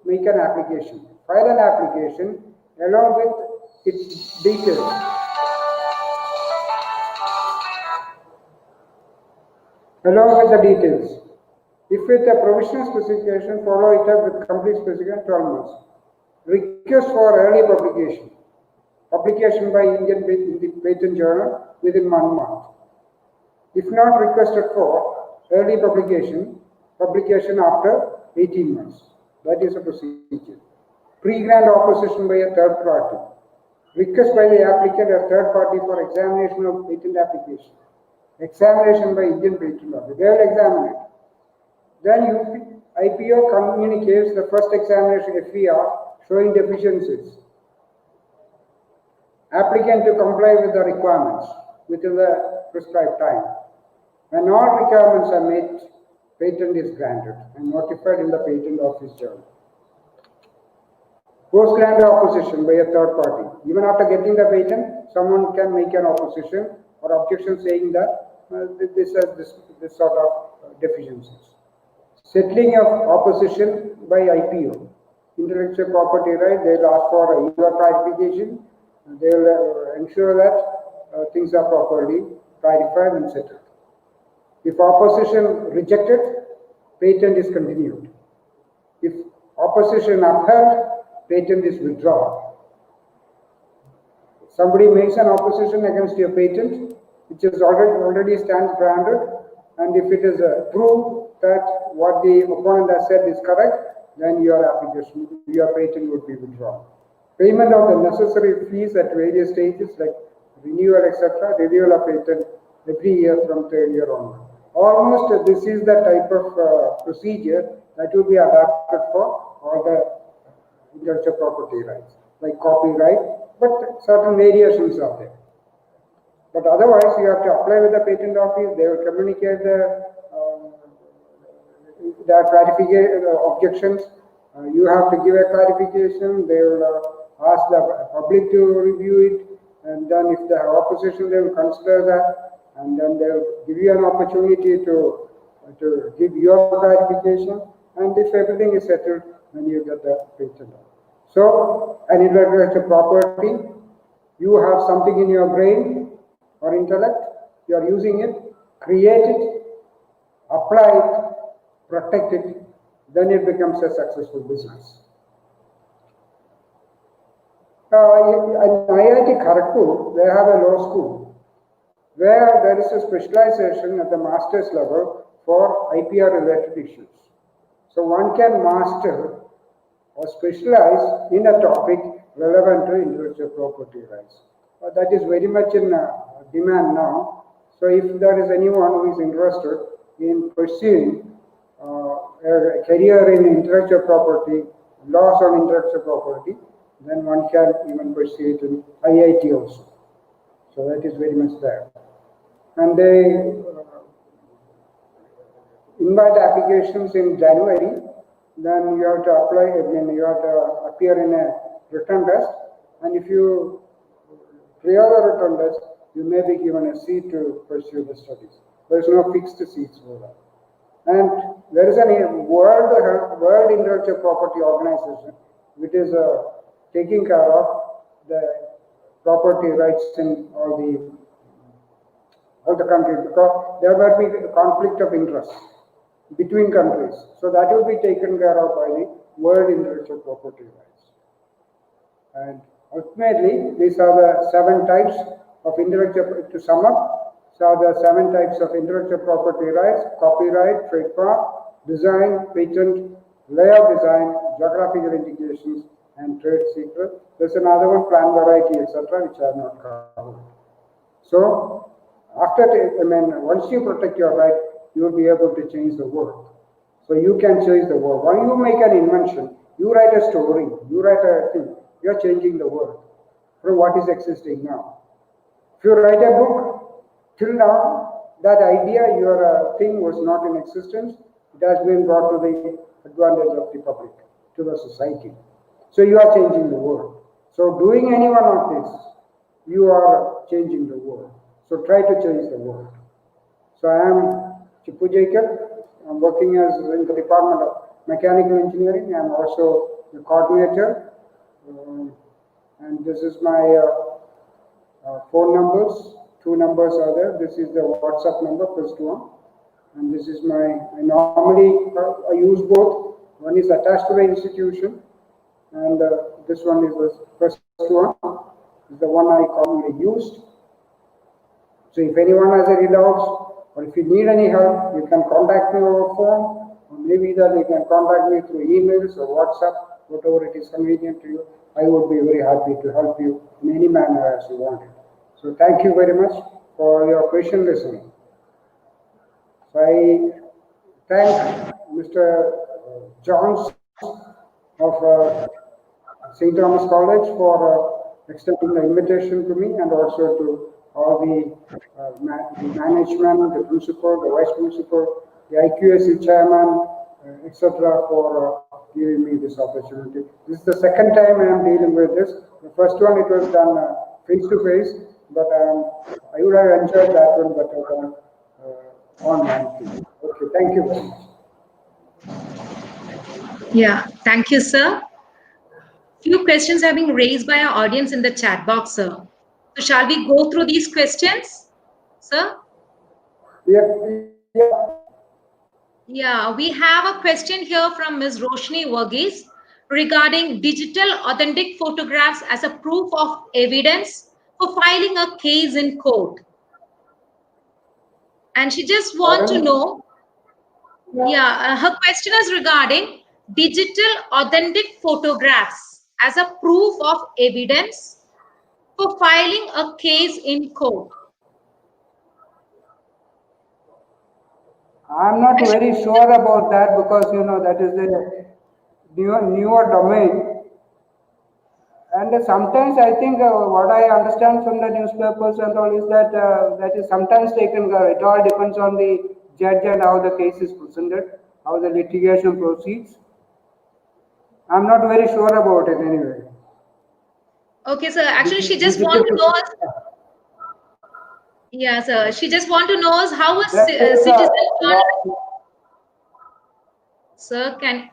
make an application, file an application along with its details. Along with the details. If with a provisional specification, follow it up with complete specification 12 months. Request for early publication. Publication by Indian in the Patent Journal within 1 month. If not requested for early publication, publication after 18 months. That is a procedure. Pre-grant opposition by a third party. Request by the applicant or third party for examination of patent application. Examination by Indian Patent Law. They will examine it. Then IPO communicates the first examination FER showing deficiencies. Applicant to comply with the requirements within the prescribed time. When all requirements are met, patent is granted and notified in the Patent Office Journal. Post-grant opposition by a third party. Even after getting the patent, someone can make an opposition or objection saying that this has this sort of deficiencies. Settling of opposition by IPO. Intellectual property right, they'll ask for a user clarification. They'll ensure that things are properly clarified and settled. If opposition rejected, patent is continued. If opposition upheld, patent is withdrawn. Somebody makes an opposition against your patent, which is already stands grounded, and if it is proved that what the opponent has said is correct, then your application, your patent would be withdrawn. Payment of the necessary fees at various stages like renewal, etc., renewal of patent every year from third year onward. Almost this is the type of procedure that will be adapted for all the intellectual property rights, like copyright, but certain variations are there. But otherwise, you have to apply with the patent office. They will communicate the clarification objections. You have to give a clarification. They will ask the public to review it, and then if they have opposition, they will consider that, and then they will give you an opportunity to give your clarification. And if everything is settled, then you get the patent. So, an intellectual property, you have something in your brain or intellect, you are using it, create it, apply it, protect it, then it becomes a successful business. In IIT Kharagpur, they have a law school where there is a specialization at the master's level for IPR related issues. So one can master or specialize in a topic relevant to intellectual property rights. That is very much in demand now. So if there is anyone who is interested in pursuing a career in intellectual property, laws on intellectual property, then one can even pursue it in IIT also. So that is very much there. And they invite applications in January, then you have to apply, you have to appear in a written test, and if you clear the written test, you may be given a seat to pursue the studies. There is no fixed seats for that. And there is a World Intellectual Property Organization which is taking care of the property rights in all the countries, because there will be a conflict of interest between countries. So that will be taken care of by the World Intellectual Property Rights. And ultimately, these are the 7 types of intellectual, to sum up, so the 7 types of intellectual property rights: copyright, trademark, design, patent, layout design, geographical indications, and trade secret. There's another one, plant variety, etc., which are not covered. So, once you protect your right, you will be able to change the world. So you can change the world. When you make an invention, you write a story, you write a thing, you are changing the world from what is existing now. If you write a book, till now, that idea, your thing was not in existence. It has been brought to the advantage of the public, to the society. So you are changing the world. So doing any one of this, you are changing the world. So try to change the world. So I am Chippu Jacob. I'm working as in the Department of Mechanical Engineering. I'm also the coordinator. And this is my phone numbers. 2 numbers are there. This is the WhatsApp number, first one. And this is I normally I use both. One is attached to the institution, and this one is the first one. Is the one I commonly used. So if anyone has any doubts, or if you need any help, you can contact me over phone, or maybe that you can contact me through emails or WhatsApp, whatever it is convenient to you. I would be very happy to help you in any manner as you want it. So thank you very much for your patient listening. So I thank Mr. Johns of St. Thomas College for extending the invitation to me, and also to all the management, the principal, the vice principal, the IQAC chairman, etc., for giving me this opportunity. This is the second time I am dealing with this. The first one, it was done face to face, but I would have enjoyed that one better than online. Okay, thank you very much. Yeah, thank you, sir. Few questions have been raised by our audience in the chat box, sir. So shall we go through these questions, sir? Yeah. Yeah, we have a question here from Ms. Roshni Varghese regarding digital authentic photographs as a proof of evidence for filing a case in court. And she just wants to know, her question is regarding digital authentic photographs as a proof of evidence for filing a case in court. I'm not very sure about that, because that is a newer domain. And sometimes I think what I understand from the newspapers and all is that that is sometimes taken. It all depends on the judge and how the case is presented, how the litigation proceeds. I'm not very sure about it anyway. Okay, sir. Actually, she just wants to know us. Yeah, sir. She just want to know us how a citizen can. Sir, can.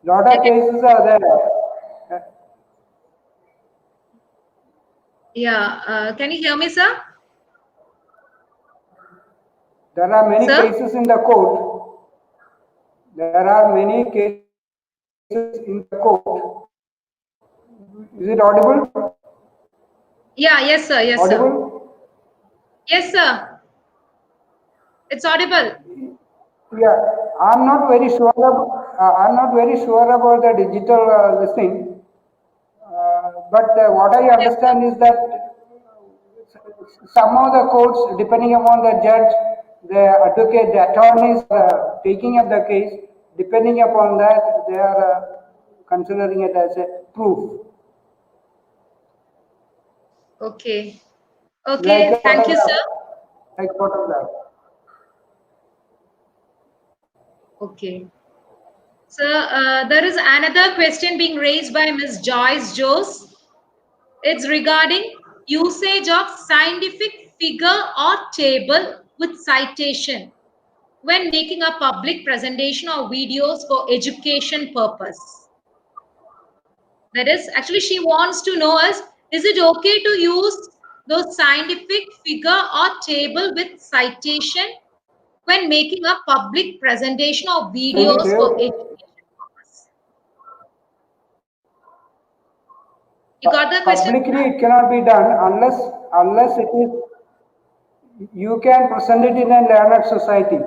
Lot of cases are there. Yeah. Can you hear me, sir? There are many cases in the court. There are many cases in the court. Is it audible? Yeah, yes, sir. Yes, audible? Sir. Yes, sir. It's audible. Yeah, I'm not very sure. I'm not very sure about the digital listing. But what I understand is that some of the courts, depending upon the judge, the advocate, the attorneys taking up the case, depending upon that, they are considering it as a proof. Okay. Like Okay. a Thank you, photograph. sir. Like photograph. Okay. So there is another question being raised by Ms. Joyce Jose. It's regarding usage of scientific figure or table with citation when making a public presentation or videos for education purpose. That is, actually she wants to know us, is it okay to use those scientific figure or table with citation when making a public presentation or videos for education purpose? You got the question? Publicly, it cannot be done unless it is. You can present it in a learned society.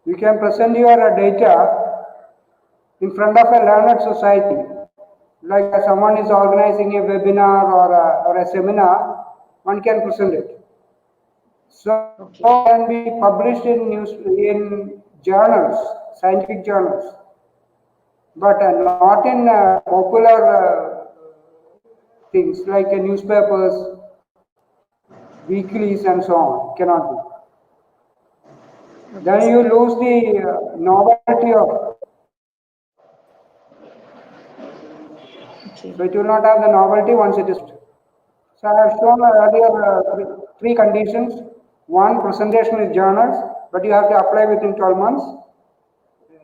You can present your data in front of a learned society. Like someone is organizing a webinar or a seminar, one can present it. So Okay. it can be published in journals, scientific journals, but not in popular things like newspapers, weeklies, and so on. Cannot be. Then you lose the novelty of. Okay. So it will not have the novelty once it is. So I have shown earlier three conditions. One, presentation is journals, but you have to apply within 12 months.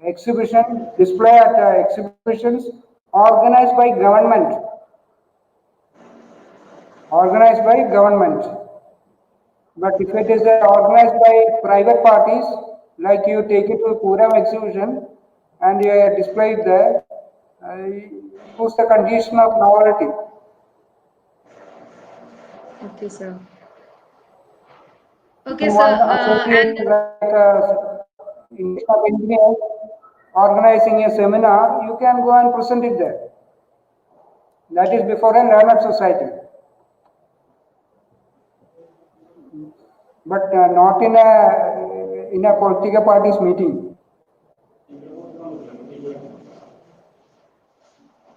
Exhibition, display at exhibitions organized by government. Organized by government. But if it is organized by private parties, like you take it to a Puram exhibition and you display it there, use the condition of novelty. Okay, sir. Okay, When sir. one associate And like Institute of Engineers organizing a seminar, you can go and present it there. That is before a learned society, but not in a political party's meeting.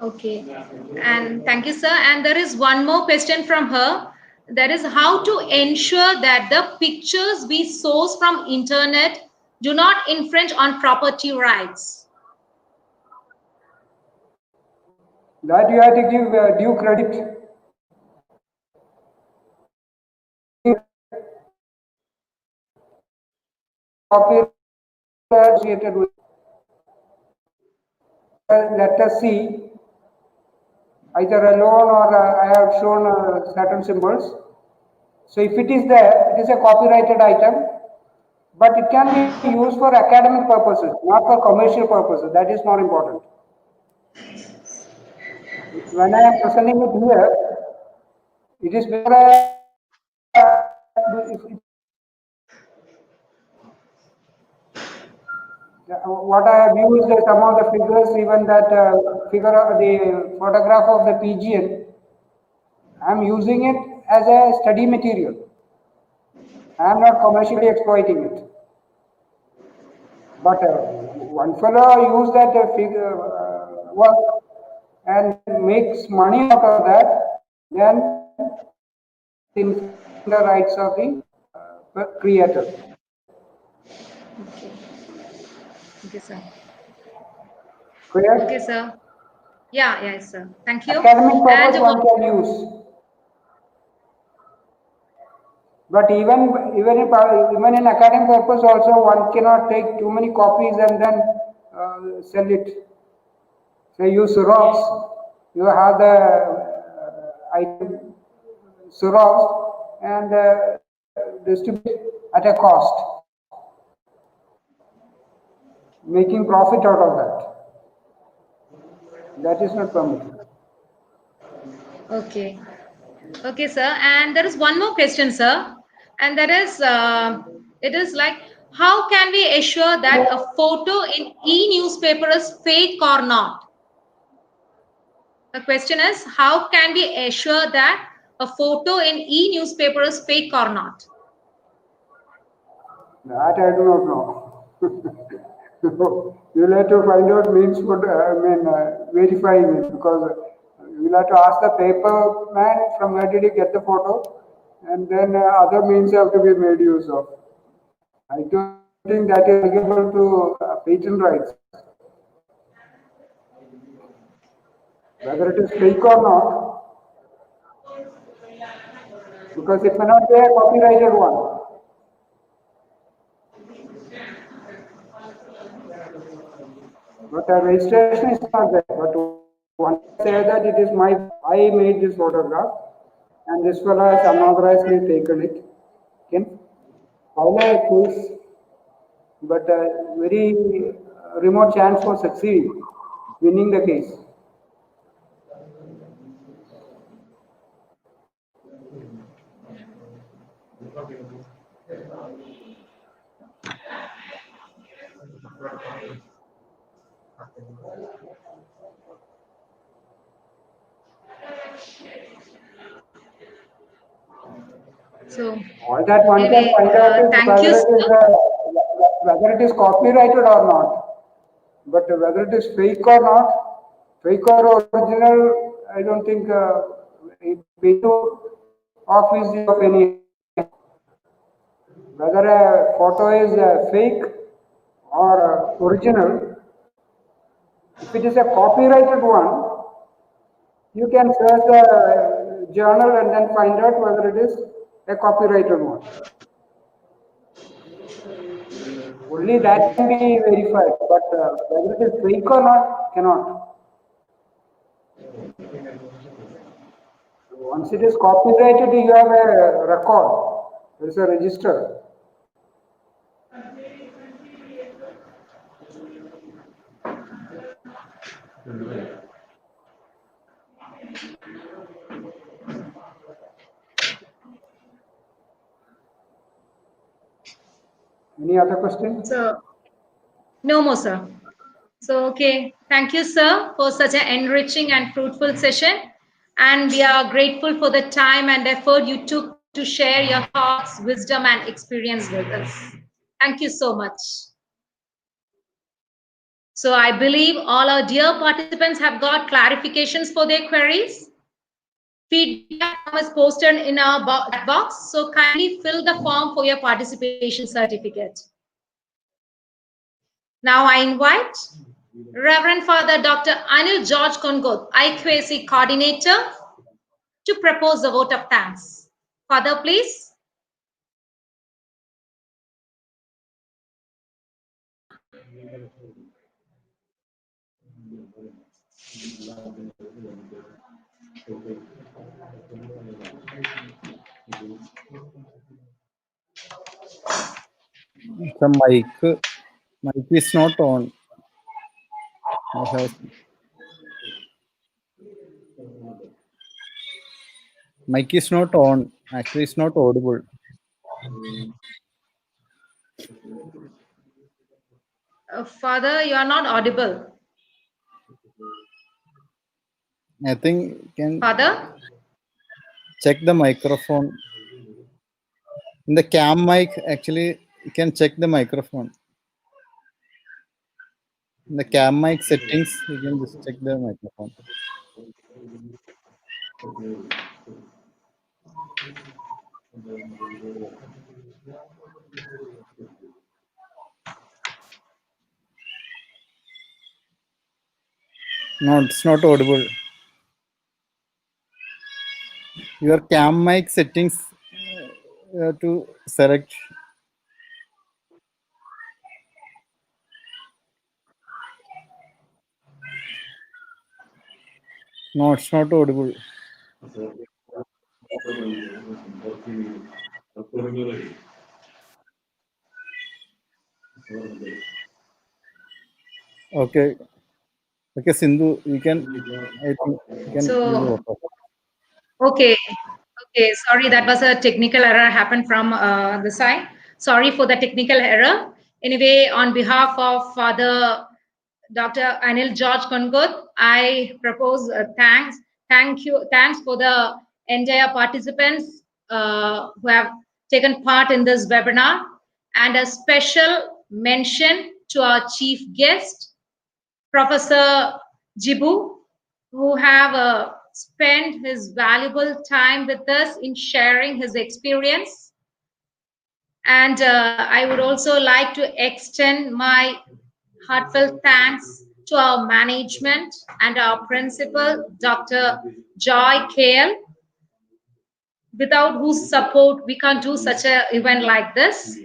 okay. And thank you, sir. And there is one more question from her. That is how to ensure that the pictures we source from internet do not infringe on property rights. That you have to give due credit. Copy associated with. Let us see either alone or I have shown certain symbols. So if it is there, it is a copyrighted item, but it can be used for academic purposes, not for commercial purposes. That is more important. When I am presenting it here, it is before what I have used some of the figures, even that figure of the photograph of the pigeon, I am using it as a study material. I am not commercially exploiting it. But one fellow use that figure work and makes money out of that, then the rights of the creator. Okay. Okay, sir. Clear? Okay, sir. Yeah, yes, sir. Thank you. Academic purpose And one can use. But even in academic purpose also one cannot take too many copies and then sell it. Say you Xerox, you have the item Xerox and distribute at a cost, making profit out of that. That is not permitted. okay. Okay, sir. And there is one more question, sir. And that is, it is like, how can we assure that a photo in e-newspaper is fake or not? The question is, how can we assure that a photo in e-newspaper is fake or not? That I do not know. You'll have to find out means for, verifying it because you'll have to ask the paper man from where did he get the photo and then other means have to be made use of. I don't think that is applicable to patent rights. Whether it is fake or not, because it may not be a copyrighted one. But a registration is not there. But once I say that it is my, I made this photograph and this fellow has unauthorizedly taken it, can file a case, but a very remote chance for succeeding, winning the case. So All that one can anyway, find out is thank you, sir. whether it is copyrighted or not. But whether it is fake or not, fake or original, I don't think a patent office is of any help. Whether a photo is fake or original, if it is a copyrighted one, you can search the journal and then find out whether it is a copyrighted one. Only that can be verified, but whether it is fake or not, cannot. Once it is copyrighted, you have a record. There is a register. Any other question? So no more, sir. So, okay, thank you, sir, for such an enriching and fruitful session. And we are grateful for the time and effort you took to share your thoughts, wisdom, and experience with us. Thank you so much. So, I believe all our dear participants have got clarifications for their queries. Feedback form is posted in our chat box. So, kindly fill the form for your participation certificate. Now, I invite Reverend Father Dr. Anil George Kongot, IQAC Coordinator, to propose a vote of thanks. Father, please. The mic is not on. I have mic is not on. Actually, it's not audible. Father, you are not audible. I think you can Father? check the microphone. In the cam mic, actually, you can check the microphone. In the cam mic settings, you can just check the microphone. No, it's not audible. Your cam mic settings, you have to select. No, it's not audible. Okay. Okay, Sindhu, you can, I think you can give the So, vote. okay. Okay, sorry, that was a technical error happened from the side. Sorry for the technical error. Anyway, on behalf of Father Dr. Anil George Kongot, I propose thanks. Thank you. Thanks for the entire participants who have taken part in this webinar, and a special mention to our chief guest, Professor Jibu, who have spent his valuable time with us in sharing his experience. And I would also like to extend my heartfelt thanks to our management and our principal, Dr. Joy Kale, without whose support we can't do such an event like this.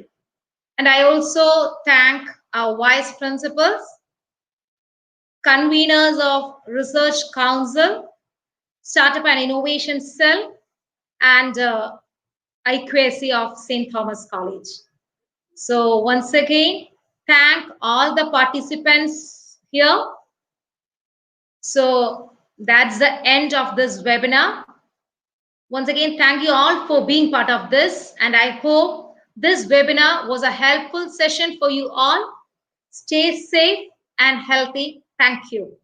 And I also thank our vice principals, conveners of Research Council, Startup and Innovation Cell, and IQAC of St. Thomas College. So once again, thank all the participants here. So that's the end of this webinar. Once again, thank you all for being part of this, and I hope this webinar was a helpful session for you all. Stay safe and healthy. Thank you.